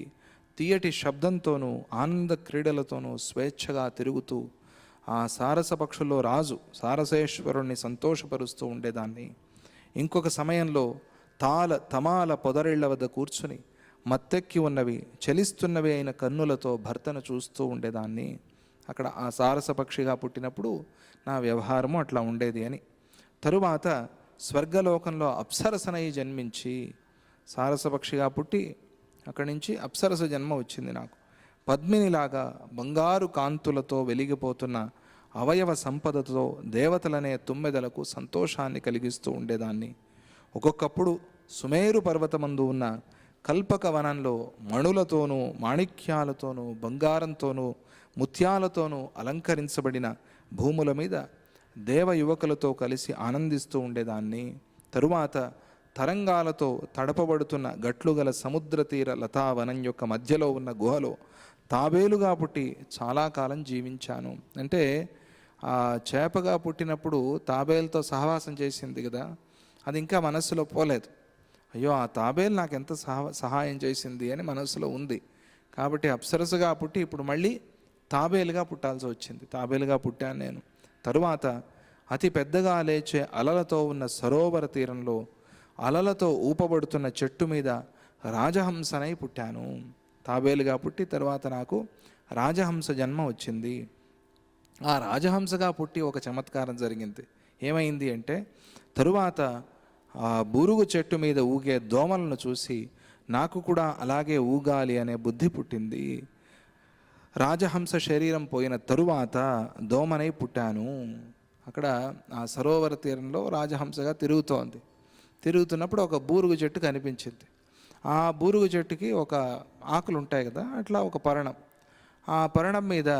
తీయటి శబ్దంతోనూ ఆనంద క్రీడలతోనూ స్వేచ్ఛగా తిరుగుతూ ఆ సారస పక్షుల్లో రాజు సారసేశ్వరుణ్ణి సంతోషపరుస్తూ ఉండేదాన్ని. ఇంకొక సమయంలో తమాల పొదరిళ్ల వద్ద కూర్చుని మత్తెక్కి ఉన్నవి చలిస్తున్నవి అయిన కన్నులతో భర్తను చూస్తూ ఉండేదాన్ని. అక్కడ ఆ సారస పక్షిగా పుట్టినప్పుడు నా వ్యవహారము అట్లా ఉండేది అని. తరువాత స్వర్గలోకంలో అప్సరసనై జన్మించి సారస పక్షిగా పుట్టి అక్కడి నుంచి అప్సరస జన్మ వచ్చింది నాకు. పద్మినిలాగా బంగారు కాంతులతో వెలిగిపోతున్న అవయవ సంపదతో దేవతలనే తుమ్మెదలకు సంతోషాన్ని కలిగిస్తూ ఉండేదాన్ని. ఒక్కొక్కప్పుడు సుమేరు పర్వతమందు ఉన్న కల్పక వనంలో మణులతోనూ మాణిక్యాలతోనూ బంగారంతోనూ ముత్యాలతోనూ అలంకరించబడిన భూముల మీద దేవ యువకులతో కలిసి ఆనందిస్తూ ఉండేదాన్ని. తరువాత తరంగాలతో తడపబడుతున్న గట్లు గల సముద్ర తీర లతావనం యొక్క మధ్యలో ఉన్న గుహలో తాబేలుగా పుట్టి చాలా కాలం జీవించాను. అంటే ఆ చేపగా పుట్టినప్పుడు తాబేలుతో సహవాసం చేసింది కదా, అది ఇంకా మనస్సులో పోలేదు. అయ్యో, ఆ తాబేలు నాకు ఎంత సహాయం చేసింది అని మనస్సులో ఉంది. కాబట్టి అప్సరసగా పుట్టి ఇప్పుడు మళ్ళీ తాబేలుగా పుట్టాల్సి వచ్చింది. తాబేలుగా పుట్టాను నేను. తరువాత అతి పెద్దగా లేచే అలలతో ఉన్న సరోవర తీరంలో అలలతో ఊపబడుతున్న చెట్టు మీద రాజహంసనై పుట్టాను. తాబేలుగా పుట్టి తర్వాత నాకు రాజహంస జన్మ వచ్చింది. ఆ రాజహంసగా పుట్టి ఒక చమత్కారం జరిగింది. ఏమైంది అంటే, తరువాత ఆ బూరుగు చెట్టు మీద ఊగే దోమలను చూసి నాకు కూడా అలాగే ఊగాలి అనే బుద్ధి పుట్టింది. రాజహంస శరీరం పోయిన తరువాత దోమనై పుట్టాను. అక్కడ ఆ సరోవర తీరంలో రాజహంసగా తిరుగుతున్నప్పుడు ఒక బూరుగు చెట్టు కనిపించింది. ఆ బూరుగు చెట్టుకి ఒక ఆకులు ఉంటాయి కదా, అట్లా ఒక పర్ణం. ఆ పర్ణం మీద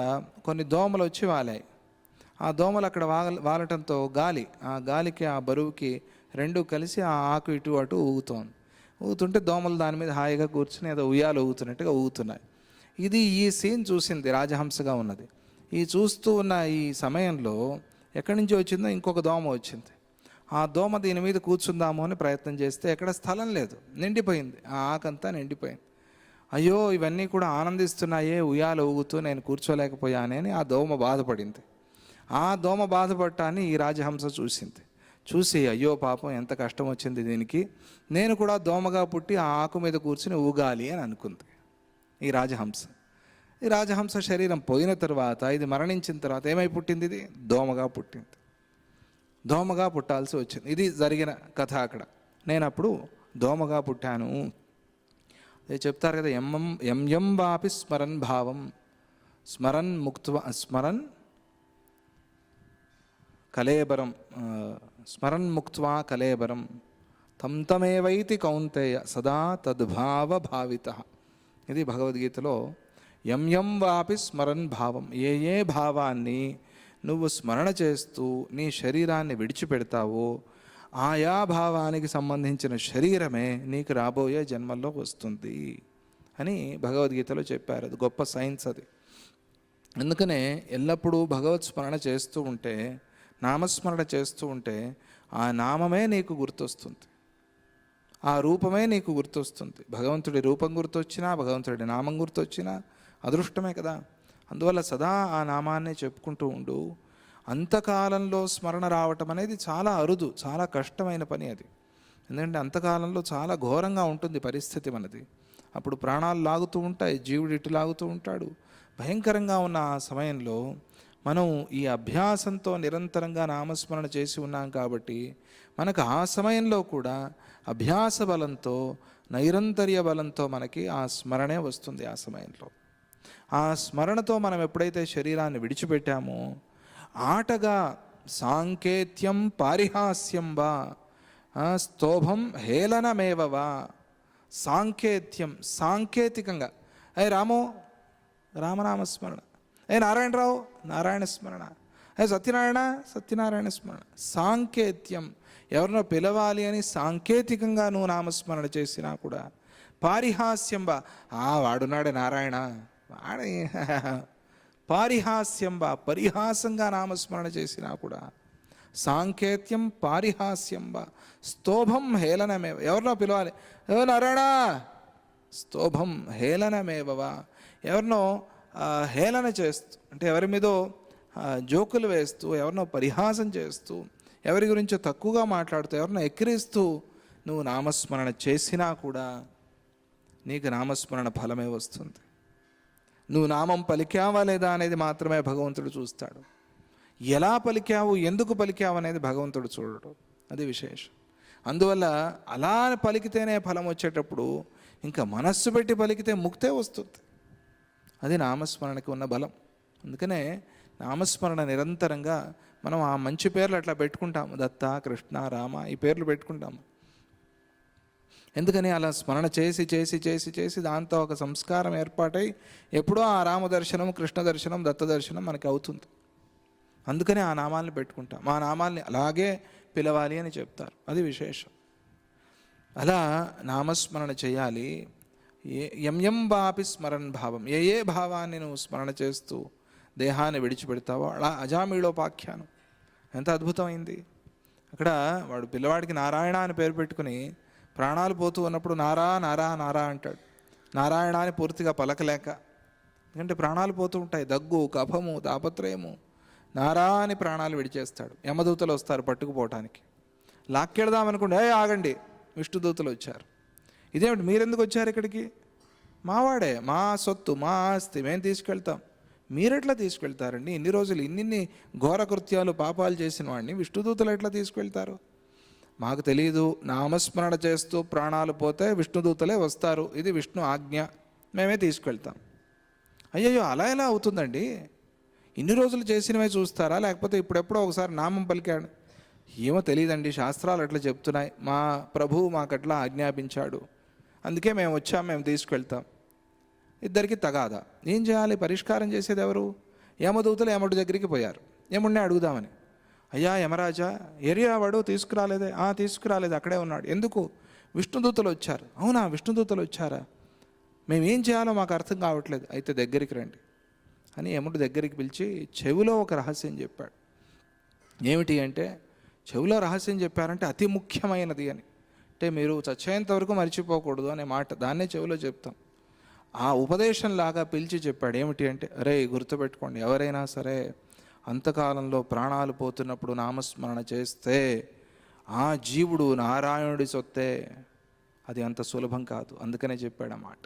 కొన్ని దోమలు వచ్చి వాలాయి. ఆ దోమలు అక్కడ వాలటంతో ఆ గాలికి ఆ బరువుకి రెండు కలిసి ఆ ఆకు ఇటు అటు ఊగుతుంటే దోమలు దాని మీద హాయిగా కూర్చుని ఏదో ఉయ్యాలు ఊగుతున్నట్టుగా ఊగుతున్నాయి. ఈ సీన్ చూసింది, రాజహంసగా ఉన్నది. ఈ చూస్తూ ఉన్న ఈ సమయంలో ఎక్కడి నుంచి వచ్చిందో ఇంకొక దోమ వచ్చింది. ఆ దోమ దీని మీద కూర్చుందాము అని ప్రయత్నం చేస్తే ఎక్కడ స్థలం లేదు, నిండిపోయింది. ఆ ఆకంతా నిండిపోయింది. అయ్యో, ఇవన్నీ కూడా ఆనందిస్తున్నాయే, ఉయ్యాలు ఊగుతూ నేను కూర్చోలేకపోయానే అని ఆ దోమ బాధపడింది. ఆ దోమ బాధపడటాన్ని ఈ రాజహంస చూసి అయ్యో పాపం, ఎంత కష్టం వచ్చింది దీనికి, నేను కూడా దోమగా పుట్టి ఆ ఆకు మీద కూర్చుని ఊగాలి అని అనుకుంది ఈ రాజహంస శరీరం పోయిన తర్వాత, ఇది మరణించిన తర్వాత ఏమై పుట్టింది? ఇది దోమగా పుట్టింది. దోమగా పుట్టాల్సి వచ్చింది. ఇది జరిగిన కథ అక్కడ. నేను అప్పుడు దోమగా పుట్టాను. అది చెప్తారు కదా, ఎం వాపి స్మరన్ భావం స్మరన్ కలేబరం స్మరన్ ముక్త్వా కలేబరం తమేవైతి కౌంతేయ సదా తద్భావ భావిత. ఇది భగవద్గీతలో ఎం వాపి స్మరన్ భావం, ఏ భావాన్ని నువ్వు స్మరణ చేస్తూ నీ శరీరాన్ని విడిచిపెడతావో ఆయా భావానికి సంబంధించిన శరీరమే నీకు రాబోయే జన్మల్లో వస్తుంది అని భగవద్గీతలో చెప్పారు. అది గొప్ప సైన్స్ అది. అందుకనే ఎల్లప్పుడూ భగవత్ స్మరణ చేస్తూ ఉంటే, నామస్మరణ చేస్తూ ఉంటే ఆ నామమే నీకు గుర్తొస్తుంది, ఆ రూపమే నీకు గుర్తొస్తుంది. భగవంతుడి రూపం గుర్తొచ్చినా, భగవంతుడి నామం గుర్తొచ్చినా అదృష్టమే కదా. అందువల్ల సదా ఆ నామాన్ని చెప్పుకుంటూ ఉండు. అంతకాలంలో స్మరణ రావటం అనేది చాలా అరుదు, చాలా కష్టమైన పని అది. ఎందుకంటే అంతకాలంలో చాలా ఘోరంగా ఉంటుంది పరిస్థితి మనది. అప్పుడు ప్రాణాలు లాగుతూ ఉంటాయి, జీవుడు ఇటు లాగుతూ ఉంటాడు. భయంకరంగా ఉన్న ఆ సమయంలో మనం ఈ అభ్యాసంతో నిరంతరంగా నామస్మరణ చేసి ఉన్నాం కాబట్టి మనకు ఆ సమయంలో కూడా అభ్యాస బలంతో, నైరంతర్య బలంతో మనకి ఆ స్మరణే వస్తుంది. ఆ సమయంలో ఆ స్మరణతో మనం ఎప్పుడైతే శరీరాన్ని విడిచిపెట్టామో, ఆటగా సాంకేత్యం పారిహాస్యం వా స్తోభం హేళనమేవవా, సాంకేతికంగా రామనామస్మరణ, నారాయణరావు నారాయణ స్మరణ, సత్యనారాయణ స్మరణ. సాంకేత్యం, ఎవరినో పిలవాలి అని సాంకేతికంగా నువ్వు నామస్మరణ చేసినా కూడా, పారిహాస్యం బా, వాడున్నాడే నారాయణ వాడే, పారిహాస్యం బా, పరిహాసంగా నామస్మరణ చేసినా కూడా, సాంకేత్యం పారిహాస్యం బా స్తోభం హేళనమే, ఎవరినో పిలవాలి, నారాయణ, స్తోభం హేళనమేవవా, ఎవరినో హేళన చేస్తూ, అంటే ఎవరి మీదో జోకులు వేస్తూ, ఎవరినో పరిహాసం చేస్తూ, ఎవరి గురించో తక్కువగా మాట్లాడుతూ, ఎవరినో ఎక్కిరిస్తూ నువ్వు నామస్మరణ చేసినా కూడా నీకు నామస్మరణ ఫలమే వస్తుంది. నువ్వు నామం పలికావా లేదా అనేది మాత్రమే భగవంతుడు చూస్తాడు. ఎలా పలికావు, ఎందుకు పలికావు అనేది భగవంతుడు చూడడు. అది విశేషం. అందువల్ల అలా పలికితేనే ఫలం వచ్చేటప్పుడు ఇంకా మనస్సు పెట్టి పలికితే ముక్తే వస్తుంది. అది నామస్మరణకి ఉన్న బలం. అందుకనే నామస్మరణ నిరంతరంగా మనం ఆ మంచి పేర్లు అట్లా పెట్టుకుంటాము, దత్త, కృష్ణ, రామ, ఈ పేర్లు పెట్టుకుంటాము. ఎందుకని అలా స్మరణ చేసి చేసి చేసి చేసి దాంతో ఒక సంస్కారం ఏర్పాటై ఎప్పుడో ఆ రామ దర్శనం, కృష్ణ దర్శనం, దత్త దర్శనం మనకి అవుతుంది. అందుకనే ఆ నామాల్ని పెట్టుకుంటాం. ఆ నామాల్ని అలాగే పిలవాలి అని చెప్తారు. అది విశేషం. అలా నామస్మరణ చేయాలి. ఎం వాపి స్మరన్ భావం, ఏ భావాన్ని నువ్వు స్మరణ చేస్తూ దేహాన్ని విడిచిపెడతావో, అలా అజామిళోపాఖ్యానం ఎంత అద్భుతమైంది. అక్కడ వాడు పిల్లవాడికి నారాయణ అని పేరు పెట్టుకుని ప్రాణాలు పోతూ ఉన్నప్పుడు నారా నారా నారా అంటాడు. నారాయణ అని పూర్తిగా పలకలేక, ఎందుకంటే ప్రాణాలు పోతూ ఉంటాయి, దగ్గు, కఫము, తాపత్రయము, నారా అని ప్రాణాలు విడిచేస్తాడు. యమదూతలు వస్తారు పట్టుకుపోవటానికి. లాక్కెడదామనుకుంటే ఆగండి, విష్ణుదూతలు వచ్చారు. ఇదేమిటి, మీరెందుకు వచ్చారు ఇక్కడికి? మావాడే, మా సొత్తు, మా ఆస్తి, మేము తీసుకెళ్తాం. మీరెట్లా తీసుకెళ్తారండి? ఇన్ని రోజులు ఇన్నిన్ని ఘోర కృత్యాలు, పాపాలు చేసిన వాడిని విష్ణుదూతలు ఎట్లా తీసుకెళ్తారు? మాకు తెలియదు, నామస్మరణ చేస్తూ ప్రాణాలు పోతే విష్ణుదూతలే వస్తారు, ఇది విష్ణు ఆజ్ఞ, మేమే తీసుకెళ్తాం. అయ్యయ్యో, అలా ఎలా అవుతుందండి? ఇన్ని రోజులు చేసినవే చూస్తారా, లేకపోతే ఇప్పుడెప్పుడో ఒకసారి నామం పలికాడు? ఏమో తెలియదండి, శాస్త్రాలు అట్లా చెప్తున్నాయి, మా ప్రభువు మాకట్లా ఆజ్ఞాపించాడు, అందుకే మేము వచ్చాం, మేము తీసుకెళ్తాం. ఇద్దరికి తగాదా. ఏం చేయాలి? పరిష్కారం చేసేది ఎవరు? యమదూతలు యముడి దగ్గరికి పోయారు, యముడిని అడుగుదామని. అయ్యా యమరాజా, ఏరియా వాడు తీసుకురాలేదే? తీసుకురాలేదు, అక్కడే ఉన్నాడు. ఎందుకు? విష్ణుదూతలు వచ్చారు. అవునా, విష్ణుదూతలు వచ్చారా? మేమేం చేయాలో మాకు అర్థం కావట్లేదు. అయితే దగ్గరికి రండి అని యముడు దగ్గరికి పిలిచి చెవిలో ఒక రహస్యం చెప్పాడు. ఏమిటి అంటే, చెవిలో రహస్యం చెప్పారంటే అతి ముఖ్యమైనది అని. అంటే మీరు చచ్చేంత వరకు మర్చిపోకూడదు అనే మాట, దాన్నే చెవిలో చెప్తాం. ఆ ఉపదేశంలాగా పిలిచి చెప్పాడు. ఏమిటి అంటే, అరే గుర్తుపెట్టుకోండి, ఎవరైనా సరే అంతకాలంలో ప్రాణాలు పోతున్నప్పుడు నామస్మరణ చేస్తే ఆ జీవుడు నారాయణుడి సొత్తే. అది అంత సులభం కాదు, అందుకనే చెప్పాడు ఆ మాట.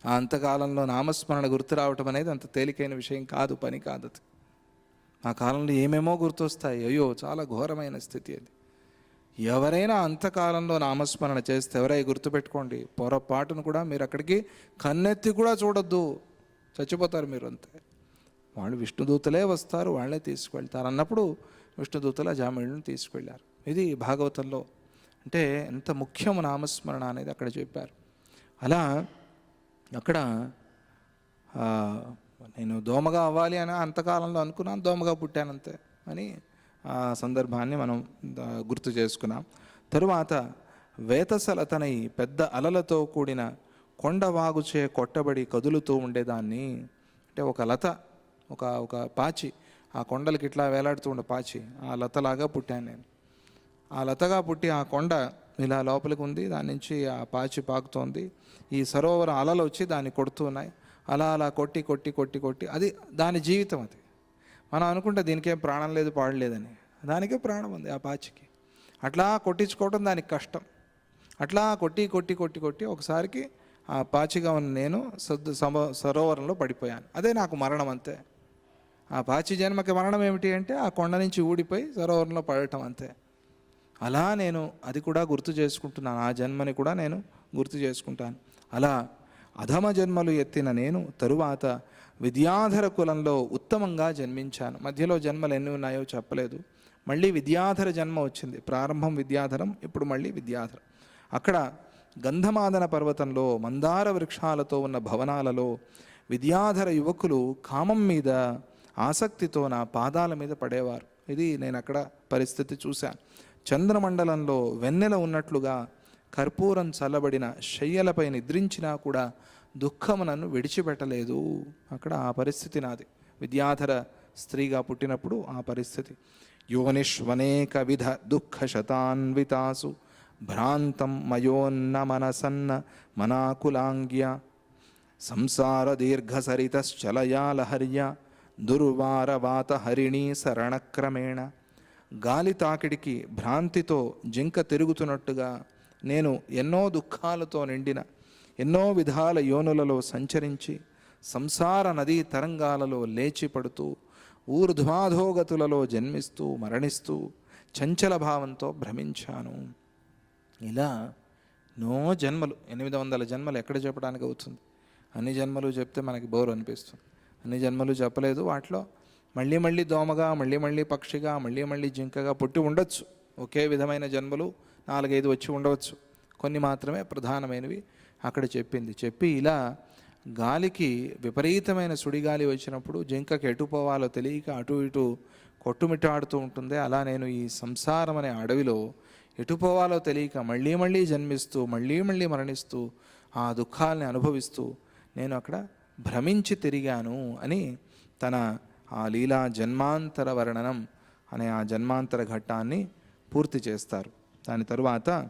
ఆ అంతకాలంలో నామస్మరణ గుర్తు రావటం అనేది అంత తేలికైన విషయం కాదు, పని కాదు. అది ఆ కాలంలో ఏమేమో గుర్తొస్తాయి. అయ్యో, చాలా ఘోరమైన స్థితి అది. ఎవరైనా అంతకాలంలో నామస్మరణ చేస్తే, ఎవరై గుర్తుపెట్టుకోండి, పొరపాటును కూడా మీరు అక్కడికి కన్నెత్తి కూడా చూడొద్దు, చచ్చిపోతారు మీరు అంతే. వాళ్ళు విష్ణుదూతలే వస్తారు, వాళ్ళే తీసుకువెళ్తారు అన్నప్పుడు విష్ణుదూతల జామీళ్ళని తీసుకువెళ్ళారు. ఇది భాగవతంలో. అంటే ఎంత ముఖ్యము నామస్మరణ అనేది అక్కడ చెప్పారు. అలా అక్కడ నేను దోమగా అవ్వాలి అని అంతకాలంలో అనుకున్నాను, దోమగా పుట్టానంతే అని ఆ సందర్భాన్ని మనం గుర్తు చేసుకున్నాం. తరువాత వేతసలతనై పెద్ద అలలతో కూడిన కొండవాగుచే కొట్టబడి కదులుతూ ఉండేదాన్ని. అంటే ఒక లత, ఒక పాచి, ఆ కొండలకి ఇట్లా వేలాడుతూ ఉండే పాచి, ఆ లతలాగా పుట్టాను నేను. ఆ లతగా పుట్టి ఆ కొండ ఇలా లోపలికి ఉంది, దాని నుంచి ఆ పాచి పాకుతోంది. ఈ సరోవరం అలలు వచ్చి దాన్ని కొడుతూ ఉన్నాయి. అలా అలా కొట్టి కొట్టి కొట్టి కొట్టి, అది దాని జీవితం. అది మనం అనుకుంటే దీనికేం ప్రాణం లేదు, పాడలేదని, దానికే ప్రాణం ఉంది ఆ పాచికి. అట్లా కొట్టించుకోవడం దానికి కష్టం. అట్లా కొట్టి కొట్టి కొట్టి కొట్టి ఒకసారికి ఆ పాచిగా ఉన్న నేను సరోవరంలో పడిపోయాను. అదే నాకు మరణం అంతే. ఆ పాచి జన్మకి మరణం ఏమిటి అంటే, ఆ కొండ నుంచి ఊడిపోయి సరోవరంలో పడటం అంతే. అలా నేను అది కూడా గుర్తు చేసుకుంటున్నాను, ఆ జన్మని కూడా నేను గుర్తు చేసుకుంటాను. అలా అధమ జన్మలు ఎత్తిన నేను తరువాత విద్యాధర కులంలో ఉత్తమంగా జన్మించాను. మధ్యలో జన్మలు ఎన్ని ఉన్నాయో చెప్పలేదు. మళ్ళీ విద్యాధర జన్మ వచ్చింది. ప్రారంభం విద్యాధరం, ఇప్పుడు మళ్ళీ విద్యాధరం. అక్కడ గంధమాదన పర్వతంలో మందార వృక్షాలతో ఉన్న భవనాలలో విద్యాధర యువకులు కామం మీద ఆసక్తితో నా పాదాల మీద పడేవారు. ఇది నేను అక్కడ పరిస్థితి చూశాను. చంద్రమండలంలో వెన్నెల ఉన్నట్లుగా కర్పూరం చల్లబడిన శయ్యలపై నిద్రించినా కూడా దుఃఖము నన్ను విడిచిపెట్టలేదు. అక్కడ ఆ పరిస్థితి నాది. విద్యాధర స్త్రీగా పుట్టినప్పుడు ఆ పరిస్థితి. యోనిష్వనేక విధ దుఃఖ శతాన్వితాసు భ్రాంతం మయోన్న మనసన్న మనాకులాంగ్య సంసార దీర్ఘసరితశ్చలయాలహర్య దుర్వారవాత హరిణీ శరణక్రమేణ. గాలి తాకిడికి భ్రాంతితో జింక తిరుగుతున్నట్టుగా నేను ఎన్నో దుఃఖాలతో నిండిన ఎన్నో విధాల యోనులలో సంచరించి సంసార నదీ తరంగాలలో లేచి పడుతూ ఊర్ధ్వాధోగతులలో జన్మిస్తూ మరణిస్తూ చంచల భావంతో భ్రమించాను. ఇలా నో జన్మలు, 800 జన్మలు ఎక్కడ చెప్పడానికి అవుతుంది? అన్ని జన్మలు చెప్తే మనకి బోరు అనిపిస్తుంది. అన్ని జన్మలు చెప్పలేదు. వాటిలో మళ్ళీ మళ్ళీ దోమగా, మళ్ళీ మళ్ళీ పక్షిగా, మళ్ళీ మళ్ళీ జింకగా పుట్టి ఉండొచ్చు. ఒకే విధమైన జన్మలు 4-5 వచ్చి ఉండవచ్చు. కొన్ని మాత్రమే ప్రధానమైనవి అక్కడ చెప్పింది. చెప్పి ఇలా గాలికి విపరీతమైన సుడిగాలి వచ్చినప్పుడు జింకకి ఎటు పోవాలో తెలియక అటు ఇటు కొట్టుమిట్టాడుతూ ఉంటుంది. అలా నేను ఈ సంసారం అనే అడవిలో ఎటు పోవాలో తెలియక మళ్ళీ మళ్ళీ జన్మిస్తూ మళ్ళీ మళ్ళీ మరణిస్తూ ఆ దుఃఖాలని అనుభవిస్తూ నేను అక్కడ భ్రమించి తిరిగాను అని తన ఆ లీలా జన్మాంతర వర్ణనం అనే ఆ జన్మాంతర ఘట్టాన్ని పూర్తి చేస్తారు. దాని తరువాత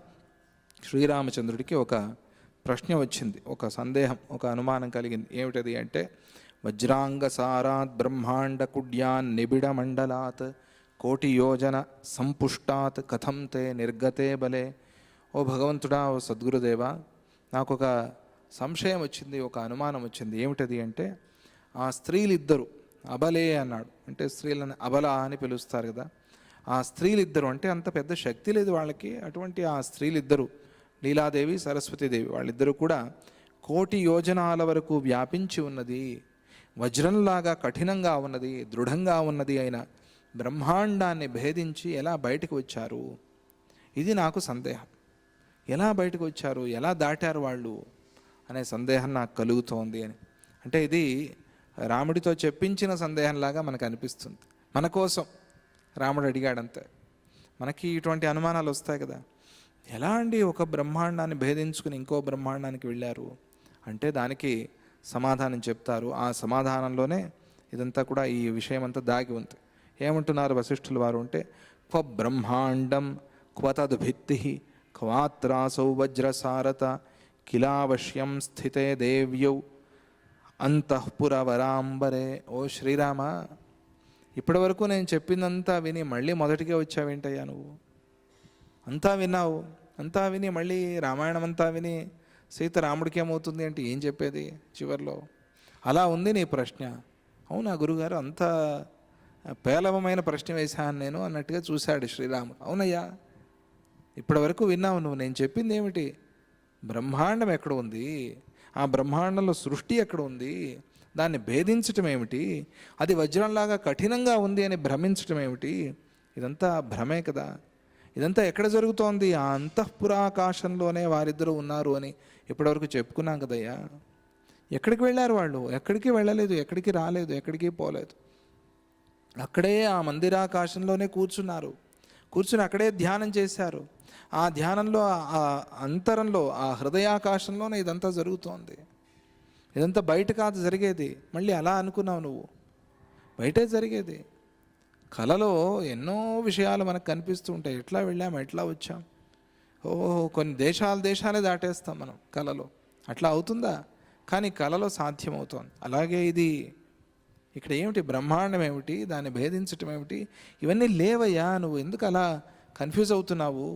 శ్రీరామచంద్రుడికి ఒక ప్రశ్న వచ్చింది, ఒక సందేహం, ఒక అనుమానం కలిగింది. ఏమిటది అంటే, వజ్రాంగ సారాత్ బ్రహ్మాండ కుడ్యాన్ నిబిడ మండలాత్ కోటి యోజన సంపుష్టాత్ కథం తే నిర్గతే బలే. ఓ భగవంతుడా, ఓ సద్గురుదేవా, నాకు ఒక సంశయం వచ్చింది, ఒక అనుమానం వచ్చింది. ఏమిటది అంటే, ఆ స్త్రీలిద్దరు అబలే అన్నాడు. అంటే స్త్రీలను అబల అని పిలుస్తారు కదా. ఆ స్త్రీలిద్దరు, అంటే అంత పెద్ద శక్తి లేదు వాళ్ళకి, అటువంటి ఆ స్త్రీలిద్దరు లీలాదేవి సరస్వతీదేవి వాళ్ళిద్దరూ కూడా 1,000,000 యోజనాల వరకు వ్యాపించి ఉన్నది, వజ్రంలాగా కఠినంగా ఉన్నది, దృఢంగా ఉన్నది అయిన బ్రహ్మాండాన్ని భేదించి ఎలా బయటకు వచ్చారు? ఇది నాకు సందేహం. ఎలా బయటకు వచ్చారు, ఎలా దాటారు వాళ్ళు అనే సందేహం నాకు కలుగుతోంది అని. అంటే ఇది రాముడితో చెప్పించిన సందేహంలాగా మనకు అనిపిస్తుంది. మన కోసం రాముడు అడిగాడంతే. మనకి ఇటువంటి అనుమానాలు వస్తాయి కదా, ఎలా అండి ఒక బ్రహ్మాండాన్ని భేదించుకుని ఇంకో బ్రహ్మాండానికి వెళ్ళారు అంటే దానికి సమాధానం చెప్తారు. ఆ సమాధానంలోనే ఇదంతా కూడా, ఈ విషయం అంతా దాగి ఉంది. ఏమంటున్నారు వశిష్ఠుల వారు అంటే, క్వ బ్రహ్మాండం క్వ తద్భిత్తి క్వాత్రాసౌ వజ్రసారత కిలావశ్యం స్థితే దేవ్యౌ అంతఃపురవరాంబరే. ఓ శ్రీరామ, ఇప్పటి వరకు నేను చెప్పిందంతా విని మళ్ళీ మొదటికే వచ్చావేంటయ్యా నువ్వు? అంతా విన్నావు, అంతా విని మళ్ళీ రామాయణం అంతా విని సీత రాముడికి ఏమవుతుంది అంటే ఏం చెప్పేది చివరిలో? అలా ఉంది నీ ప్రశ్న. అవునా గురుగారు, అంత పేలవమైన ప్రశ్న వేశాను నేను అన్నట్టుగా చూశాడు శ్రీరాముడు. అవునయ్యా, ఇప్పటి వరకు విన్నావు నువ్వు, నేను చెప్పింది ఏమిటి? బ్రహ్మాండం ఎక్కడ ఉంది, ఆ బ్రహ్మాండంలో సృష్టి ఎక్కడ ఉంది, దాన్ని భేదించటం ఏమిటి, అది వజ్రంలాగా కఠినంగా ఉంది అని భ్రమించటం ఏమిటి? ఇదంతా భ్రమే కదా. ఇదంతా ఎక్కడ జరుగుతోంది? ఆ అంతఃపురాకాశంలోనే వారిద్దరూ ఉన్నారు అని ఇప్పటివరకు చెప్పుకున్నాం కదయ్యా. ఎక్కడికి వెళ్ళారు వాళ్ళు? ఎక్కడికి వెళ్ళలేదు, ఎక్కడికి రాలేదు, ఎక్కడికి పోలేదు. అక్కడే ఆ మందిరాకాశంలోనే కూర్చున్నారు, కూర్చుని అక్కడే ధ్యానం చేశారు. ఆ ధ్యానంలో, ఆ అంతరంలో, ఆ హృదయాకాశంలోనే ఇదంతా జరుగుతోంది. ఇదంతా బయట కాదు జరిగేది. మళ్ళీ అలా అనుకున్నావు నువ్వు, బయటే జరిగేది. కలలో ఎన్నో విషయాలు మనకు కనిపిస్తూ ఉంటాయి. ఎట్లా వెళ్ళాము, ఎట్లా వచ్చాం, కొన్ని దేశాలే దాటేస్తాం మనం కలలో. అట్లా అవుతుందా? కానీ కలలో సాధ్యమవుతోంది. అలాగే ఇది ఇక్కడ ఏమిటి, బ్రహ్మాండం ఏమిటి, దాన్ని భేదించటం ఏమిటి, ఇవన్నీ లేవయ్యా. నువ్వు ఎందుకు అలా కన్ఫ్యూజ్ అవుతున్నావు?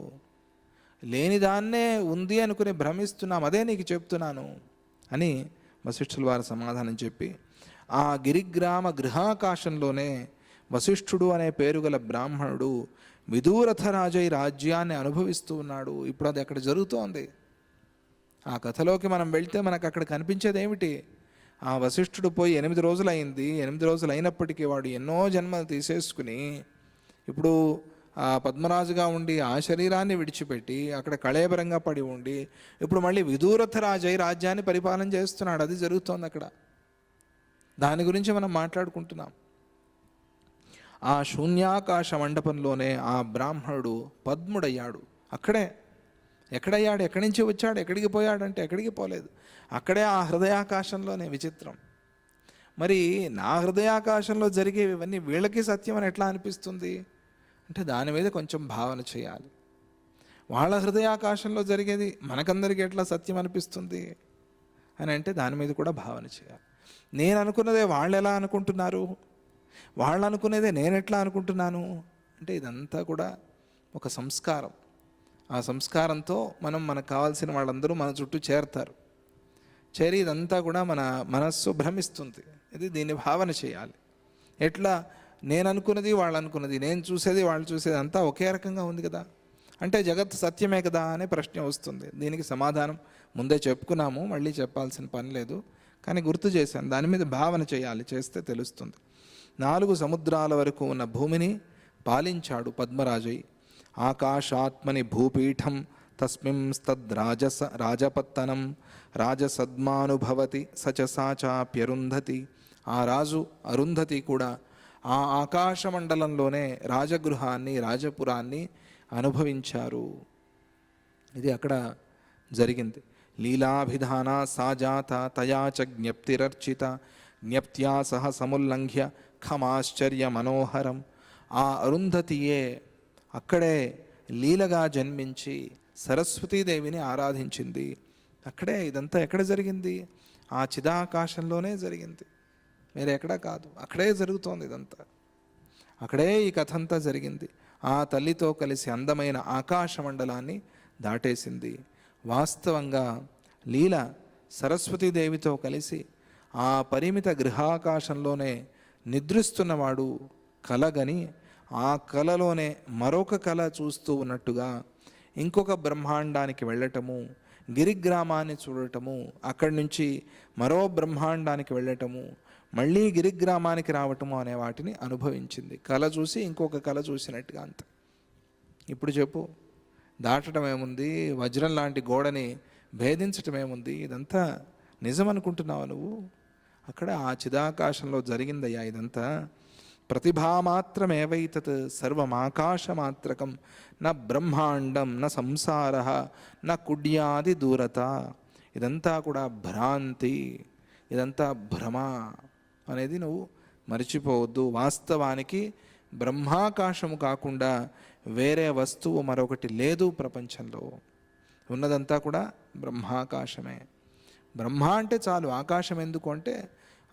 లేని దాన్నే ఉంది అనుకుని భ్రమిస్తున్నాం, అదే నీకు చెప్తున్నాను అని వశిష్ఠుల వారు సమాధానం చెప్పి, ఆ గిరిగ్రామ గృహాకాశంలోనే వశిష్ఠుడు అనే పేరు గల బ్రాహ్మణుడు విదూరథరాజై రాజ్యాన్ని అనుభవిస్తూ ఉన్నాడు. ఇప్పుడు అది అక్కడ జరుగుతోంది. ఆ కథలోకి మనం వెళ్తే మనకు అక్కడ కనిపించేది ఏమిటి? ఆ వశిష్ఠుడు పోయి 8 రోజులు అయింది. 8 రోజులు అయినప్పటికీ వాడు ఎన్నో జన్మలు తీసేసుకుని ఇప్పుడు ఆ పద్మరాజుగా ఉండి ఆ శరీరాన్ని విడిచిపెట్టి అక్కడ కళేబరంగా పడి ఉండి ఇప్పుడు మళ్ళీ విదూరథరాజై రాజ్యాన్ని పరిపాలన చేస్తున్నాడు. అది జరుగుతోంది అక్కడ. దాని గురించి మనం మాట్లాడుకుంటున్నాం. ఆ శూన్యాకాశ మండపంలోనే ఆ బ్రాహ్మణుడు పద్ముడయ్యాడు. అక్కడే ఎక్కడయ్యాడు, ఎక్కడి నుంచి వచ్చాడు, ఎక్కడికి పోయాడంటే ఎక్కడికి పోలేదు, అక్కడే ఆ హృదయాకాశంలోనే. విచిత్రం. మరి నా హృదయాకాశంలో జరిగేవి ఇవన్నీ వీళ్ళకి సత్యం అని ఎట్లా అనిపిస్తుంది అంటే దాని మీద కొంచెం భావన చేయాలి. వాళ్ళ హృదయాకాశంలో జరిగేది మనకందరికీ ఎట్లా సత్యం అనిపిస్తుంది అని అంటే దాని మీద కూడా భావన చేయాలి. నేను అనుకున్నదే వాళ్ళు ఎలా అనుకుంటున్నారు, వాళ్ళు అనుకునేదే నేను ఎట్లా అనుకుంటున్నాను అంటే ఇదంతా కూడా ఒక సంస్కారం. ఆ సంస్కారంతో మనకు కావాల్సిన వాళ్ళందరూ మన చుట్టూ చేరతారు. చేరి ఇదంతా కూడా మన మనస్సు భ్రమిస్తుంది. దీన్ని భావన చేయాలి. ఎట్లా? నేను అనుకున్నది వాళ్ళు అనుకున్నది, నేను చూసేది వాళ్ళు చూసేది అంతా ఒకే రకంగా ఉంది కదా, అంటే జగత్ సత్యమే కదా అనే ప్రశ్న వస్తుంది. దీనికి సమాధానం ముందే చెప్పుకున్నాము, మళ్ళీ చెప్పాల్సిన పని లేదు, కానీ గుర్తు చేశాను. దాని మీద భావన చేయాలి, చేస్తే తెలుస్తుంది. 4 సముద్రాల వరకు ఉన్న భూమిని పాలించాడు పద్మరాజై. ఆకాశాత్మని భూపీఠం రాజపత్తనం రాజసద్మానుభవతి సచసాచాప్యరుంధతి. ఆ రాజు అరుంధతి కూడా ఆ ఆకాశమండలంలోనే రాజగృహాన్ని, రాజపురాన్ని అనుభవించారు. ఇది అక్కడ జరిగింది. లీలాభిధాన సాజాత తయా చ జ్ఞప్తిరర్చిత జ్ఞప్త్యా సహ సముల్లంఘ్య ఖమాశ్చర్య మనోహరం. ఆ అరుంధతియే అక్కడే లీలగా జన్మించి సరస్వతీదేవిని ఆరాధించింది. అక్కడే ఇదంతా ఎక్కడ జరిగింది? ఆ చిదాకాశంలోనే జరిగింది, వేరే ఎక్కడా కాదు. అక్కడే జరుగుతోంది ఇదంతా. అక్కడే ఈ కథ అంతా జరిగింది. ఆ తల్లితో కలిసి అందమైన ఆకాశ మండలాన్ని దాటేసింది. వాస్తవంగా లీల సరస్వతీదేవితో కలిసి ఆ పరిమిత గృహాకాశంలోనే నిద్రిస్తున్నవాడు కలగని ఆ కలలోనే మరొక కళ చూస్తూ ఉన్నట్టుగా ఇంకొక బ్రహ్మాండానికి వెళ్ళటము, గిరిగ్రామాన్ని చూడటము, అక్కడి నుంచి మరో బ్రహ్మాండానికి వెళ్ళటము, మళ్ళీ గిరిగ్రామానికి రావటము అనే వాటిని అనుభవించింది. కళ చూసి ఇంకొక కళ చూసినట్టుగా అంత. ఇప్పుడు చెప్పు, దాటడం ఏముంది, వజ్రం లాంటి గోడని భేదించటం ఏముంది, ఇదంతా నిజం అనుకుంటున్నావు నువ్వు? అక్కడ ఆ చిదాకాశంలో జరిగిందయ్యా ఇదంతా. ప్రతిభామాత్రమేవైతత్ సర్వమాకాశమాత్రకం న బ్రహ్మాండం న సంసార న కుడ్యాది దూరత. ఇదంతా కూడా భ్రాంతి, ఇదంతా భ్రమ అనేది నువ్వు మర్చిపోవద్దు. వాస్తవానికి బ్రహ్మాకాశము కాకుండా వేరే వస్తువు మరొకటి లేదు ప్రపంచంలో. ఉన్నదంతా కూడా బ్రహ్మాకాశమే. బ్రహ్మ అంటే చాలు, ఆకాశం ఎందుకు అంటే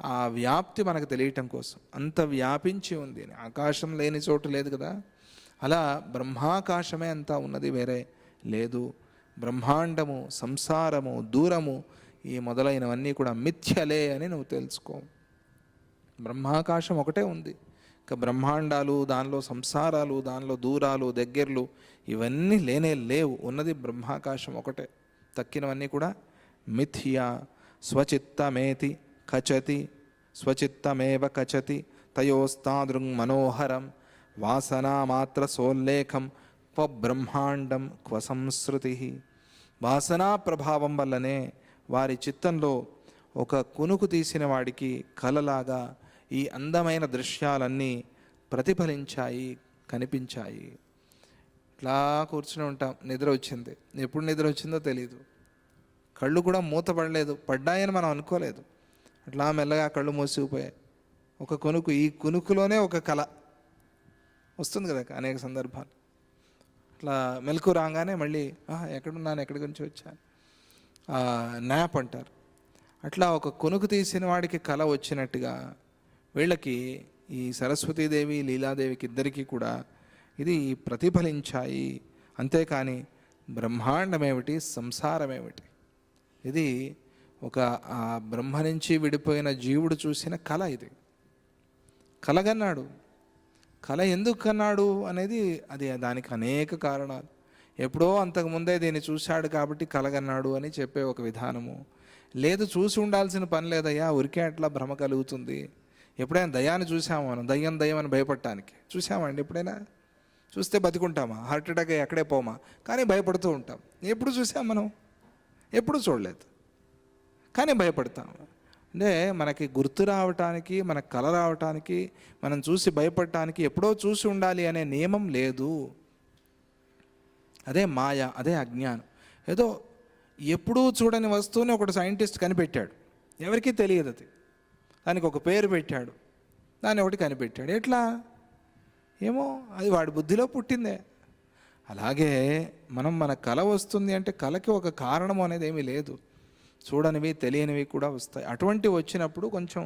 ఆ వ్యాప్తి మనకు తెలియటం కోసం. అంత వ్యాపించి ఉంది, ఆకాశం లేని చోటు లేదు కదా. అలా బ్రహ్మాకాశమే అంతా ఉన్నది, వేరే లేదు. బ్రహ్మాండము, సంసారము, దూరము, ఈ మొదలైనవన్నీ కూడా మిథ్యలే అని నువ్వు తెలుసుకో. బ్రహ్మాకాశం ఒకటే ఉంది. ఇక బ్రహ్మాండాలు, దానిలో సంసారాలు, దానిలో దూరాలు, దగ్గరలు ఇవన్నీ లేనే లేవు. ఉన్నది బ్రహ్మాకాశం ఒకటే. తక్కినవన్నీ కూడా మిథ్యా. స్వచిత్తమేతి కచతి స్వచిత్తమేవ కచతి తయోస్తాదృంగ్ మనోహరం వాసనామాత్ర సోల్లేఖం క్వ బ్రహ్మాండం క్వ సంస్కృతి. వాసనా ప్రభావం వల్లనే వారి చిత్తంలో ఒక కునుకు తీసిన వాడికి కలలాగా ఈ అందమైన దృశ్యాలన్నీ ప్రతిఫలించాయి, కనిపించాయి. ఇట్లా కూర్చుని ఉంటాం, నిద్ర వచ్చింది. ఎప్పుడు నిద్ర వచ్చిందో తెలియదు, కళ్ళు కూడా మూతపడలేదు, పడ్డాయని మనం అనుకోలేదు. అట్లా మెల్లగా కళ్ళు మూసిపోయాయి. ఒక కునుకు, ఈ కునుకులోనే ఒక కళ వస్తుంది కదా అనేక సందర్భాలు. అట్లా మెలకు రాగానే మళ్ళీ ఎక్కడున్నాను, ఎక్కడి గురించి వచ్చాను, న్యాప్ అంటారు. అట్లా ఒక కొనుకు తీసిన వాడికి కళ వచ్చినట్టుగా వీళ్ళకి, ఈ సరస్వతీదేవి లీలాదేవికి ఇద్దరికీ కూడా ఇది ప్రతిఫలించాయి. అంతేకాని బ్రహ్మాండమేమిటి, సంసారమేమిటి, ఇది ఒక ఆ బ్రహ్మ నుంచి విడిపోయిన జీవుడు చూసిన కళ. ఇది కలగన్నాడు. కళ ఎందుకు కన్నాడు అనేది అది దానికి అనేక కారణాలు. ఎప్పుడో అంతకుముందే దీన్ని చూశాడు కాబట్టి కలగన్నాడు అని చెప్పే ఒక విధానము లేదు. చూసి ఉండాల్సిన పని లేదయ్యా, ఉరికే అట్లా భ్రమ కలుగుతుంది. ఎప్పుడైనా దయ్యాన్ని చూసామా మనం? దయ్యం దయ్యం అని భయపడటానికి చూసామండి ఎప్పుడైనా? చూస్తే బతికుంటామా? హార్ట్ అటాక్ ఎక్కడే పోమా, కానీ భయపడుతూ ఉంటాం. ఎప్పుడు చూసాం మనం? ఎప్పుడు చూడలేదు, కానీ భయపడతాం. అంటే మనకి గుర్తు రావటానికి, మనకు కళ రావటానికి, మనం చూసి భయపడటానికి ఎప్పుడో చూసి ఉండాలి అనే నియమం లేదు. అదే మాయ, అదే అజ్ఞానం. ఏదో ఎప్పుడూ చూడని వస్తువుని ఒకటి సైంటిస్ట్ కనిపెట్టాడు, ఎవరికీ తెలియదు అది. దానికి ఒక పేరు పెట్టాడు, దాన్ని ఒకటి కనిపెట్టాడు. ఎట్లా ఏమో, అది వాడి బుద్ధిలో పుట్టిందే. అలాగే మన కళ వస్తుంది అంటే కళకి ఒక కారణం అనేది ఏమీ లేదు. చూడనివి తెలియనివి కూడా వస్తాయి. అటువంటి వచ్చినప్పుడు కొంచెం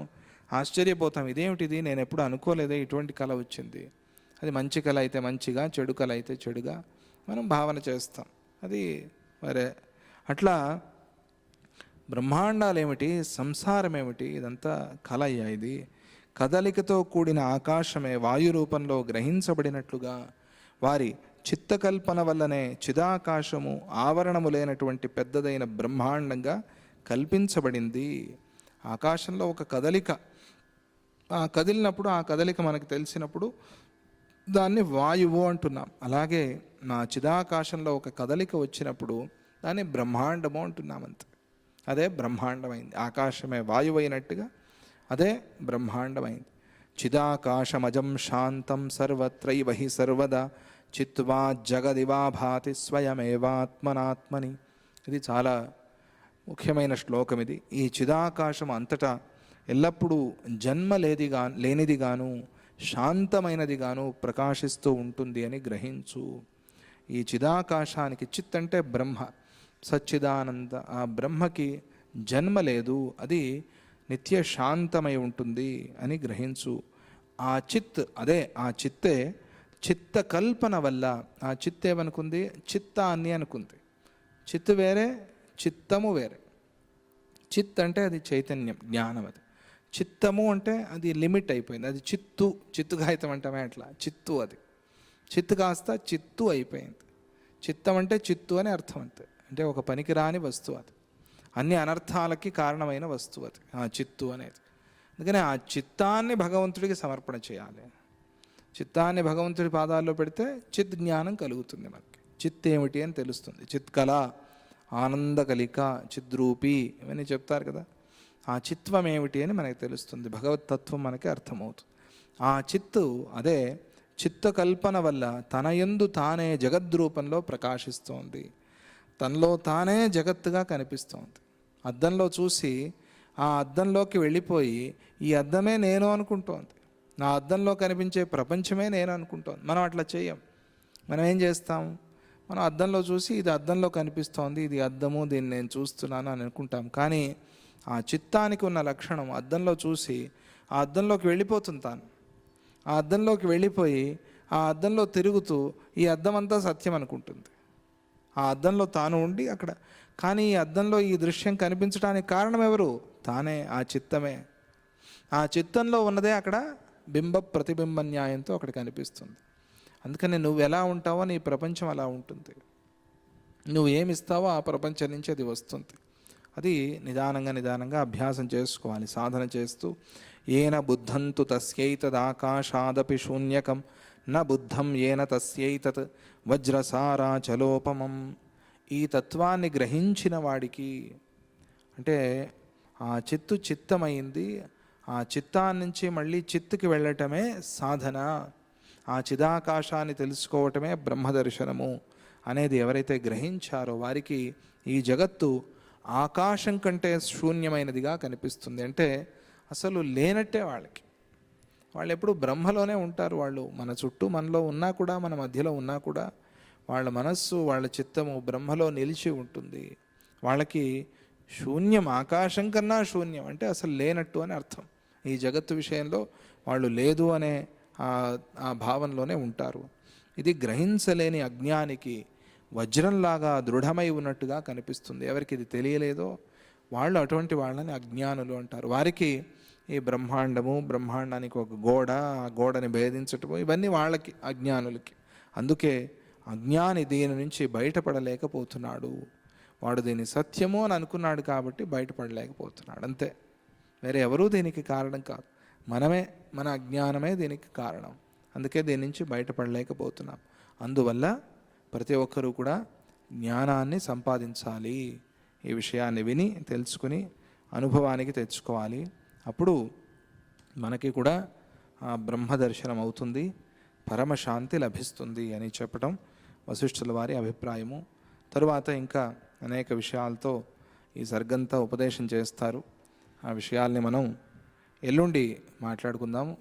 ఆశ్చర్యపోతాం, ఇదేమిటిది, నేను ఎప్పుడు అనుకోలేదే ఇటువంటి కళ వచ్చింది. అది మంచి కళ అయితే మంచిగా, చెడు కళ అయితే చెడుగా మనం భావన చేస్తాం. అది మరే అట్లా బ్రహ్మాండాలు ఏమిటి, సంసారం ఏమిటి, ఇదంతా కళ అయ్యా. ఇది కదలికతో కూడిన ఆకాశమే వాయు రూపంలో గ్రహించబడినట్లుగా వారి చిత్తకల్పన వల్లనే చిదాకాశము ఆవరణము లేనటువంటి పెద్దదైన బ్రహ్మాండంగా కల్పించబడింది. ఆకాశంలో ఒక కదలిక, కదిలినప్పుడు ఆ కదలిక మనకు తెలిసినప్పుడు దాన్ని వాయువు అంటున్నాం. అలాగే నా చిదాకాశంలో ఒక కదలిక వచ్చినప్పుడు దాన్ని బ్రహ్మాండము అంటున్నాం. అంతే, అదే బ్రహ్మాండమైంది. ఆకాశమే వాయువు అయినట్టుగా అదే బ్రహ్మాండమైంది. చిదాకాశమజం శాంతం సర్వత్రైవ హి సర్వదా చిత్వా జగదివా భాతి స్వయమేవాత్మనాత్మని. ఇది చాలా ముఖ్యమైన శ్లోకం ఇది. ఈ చిదాకాశం అంతటా ఎల్లప్పుడూ జన్మ లేనిదిగాను శాంతమైనదిగాను ప్రకాశిస్తూ ఉంటుంది అని గ్రహించు. ఈ చిదాకాశానికి, చిత్ అంటే బ్రహ్మ, సచ్చిదానంద, ఆ బ్రహ్మకి జన్మ లేదు, అది నిత్య శాంతమై ఉంటుంది అని గ్రహించు. ఆ చిత్, అదే ఆ చిత్తే చిత్త కల్పన వల్ల, ఆ చిత్ ఏమనుకుంది, చిత్తాన్ని అనుకుంది. చిత్తు వేరే, చిత్తము వేరే. చిత్ అంటే అది చైతన్యం, జ్ఞానం. అది చిత్తము అంటే అది లిమిట్ అయిపోయింది, అది చిత్తు, చిత్తుగాయితం అంటామే అట్లా, చిత్తు అది. చిత్తు కాస్త చిత్తు అయిపోయింది. చిత్తం అంటే చిత్తు అని అర్థం అంతే. అంటే ఒక పనికిరాని వస్తువు అది, అన్ని అనర్థాలకి కారణమైన వస్తువు అది ఆ చిత్తు అనేది. అందుకని ఆ చిత్తాన్ని భగవంతుడికి సమర్పణ చేయాలి. చిత్తాన్ని భగవంతుడి పాదాల్లో పెడితే చిత్ జ్ఞానం కలుగుతుంది. మనకి చిత్ ఏమిటి అని తెలుస్తుంది. చిత్కళ, ఆనంద కలిక, చిద్రూపి ఇవన్నీ చెప్తారు కదా. ఆ చిత్వం ఏమిటి అని మనకి తెలుస్తుంది. భగవతత్వం మనకి అర్థమవుతుంది. ఆ చిత్తు అదే చిత్తకల్పన వల్ల తన యందు తానే జగద్రూపంలో ప్రకాశిస్తోంది. తనలో తానే జగత్తుగా కనిపిస్తోంది. అద్దంలో చూసి ఆ అద్దంలోకి వెళ్ళిపోయి ఈ అద్దమే నేను అనుకుంటోంది. నా అద్దంలో కనిపించే ప్రపంచమే నేను అనుకుంటోంది. మనం అట్లా చేయం. మనం ఏం చేస్తాం? మనం అద్దంలో చూసి ఇది అద్దంలో కనిపిస్తోంది, ఇది అద్దము, దీన్ని నేను చూస్తున్నాను అని అనుకుంటాం. కానీ ఆ చిత్తానికి ఉన్న లక్షణం అద్దంలో చూసి ఆ అద్దంలోకి వెళ్ళిపోతుంది. తాను ఆ అద్దంలోకి వెళ్ళిపోయి ఆ అద్దంలో తిరుగుతూ ఈ అద్దం అంతా సత్యం అనుకుంటుంది. ఆ అద్దంలో తాను ఉండి అక్కడ, కానీ ఈ అద్దంలో ఈ దృశ్యం కనిపించడానికి కారణం ఎవరు? తానే, ఆ చిత్తమే. ఆ చిత్తంలో ఉన్నదే అక్కడ బింబ ప్రతిబింబ న్యాయంతో అక్కడ కనిపిస్తుంది. అందుకని నువ్వు ఎలా ఉంటావో నీ ప్రపంచం అలా ఉంటుంది. నువ్వు ఏమిస్తావో ఆ ప్రపంచం నుంచి అది వస్తుంది. అది నిదానంగా అభ్యాసం చేసుకోవాలి. సాధన చేస్తూ ఏన బుద్ధంతు తస్యైతదాకాశాదపి శూన్యకం న బుద్ధం ఏన తస్యైతత్ వజ్రసారాచలోపమం. ఈ తత్వాన్ని గ్రహించిన వాడికి, అంటే ఆ చిత్తు చిత్తమైంది, ఆ చిత్తాన్నించి మళ్ళీ చిత్తుకి వెళ్ళటమే సాధన. ఆ చిదాకాశాన్ని తెలుసుకోవటమే బ్రహ్మదర్శనము అనేది ఎవరైతే గ్రహించారో వారికి ఈ జగత్తు ఆకాశం కంటే శూన్యమైనదిగా కనిపిస్తుంది. అంటే అసలు లేనట్టే వాళ్ళకి. వాళ్ళు ఎప్పుడు బ్రహ్మలోనే ఉంటారు. వాళ్ళు మన చుట్టూ మనలో ఉన్నా కూడా, మన మధ్యలో ఉన్నా కూడా వాళ్ళ మనస్సు, వాళ్ళ చిత్తము బ్రహ్మలో నిలిచి ఉంటుంది. వాళ్ళకి శూన్యం, ఆకాశం కన్నా శూన్యం అంటే అసలు లేనట్టు అని అర్థం. ఈ జగత్తు విషయంలో వాళ్ళు లేదు అనే ఆ భావనలోనే ఉంటారు. ఇది గ్రహించలేని అజ్ఞానికి వజ్రంలాగా దృఢమై ఉన్నట్టుగా కనిపిస్తుంది. ఎవరికి ఇది తెలియలేదో వాళ్ళు అటువంటి వాళ్ళని అజ్ఞానులు అంటారు. వారికి ఈ బ్రహ్మాండము, బ్రహ్మాండానికి ఒక గోడ, ఆ గోడని భేదించటము, ఇవన్నీ వాళ్ళకి, అజ్ఞానులకి. అందుకే అజ్ఞాని దీని నుంచి బయటపడలేకపోతున్నాడు. వాడు దీన్ని సత్యము అని అనుకున్నాడు కాబట్టి బయటపడలేకపోతున్నాడు, అంతే. వేరే ఎవరూ దీనికి కారణం కాదు. మనమే, మన అజ్ఞానమే దీనికి కారణం. అందుకే దీని నుంచి బయటపడలేకపోతున్నాం. అందువల్ల ప్రతి ఒక్కరూ కూడా జ్ఞానాన్ని సంపాదించాలి. ఈ విషయాన్ని విని తెలుసుకుని అనుభవానికి తెచ్చుకోవాలి. అప్పుడు మనకి కూడా ఆ బ్రహ్మదర్శనం అవుతుంది, పరమశాంతి లభిస్తుంది అని చెప్పటం వశిష్ఠుల వారి అభిప్రాయము. తరువాత ఇంకా అనేక విషయాలతో ఈ సర్గంతా ఉపదేశం చేస్తారు. ఆ విషయాల్ని మనం ఎల్లుండి మాట్లాడుకుందాము.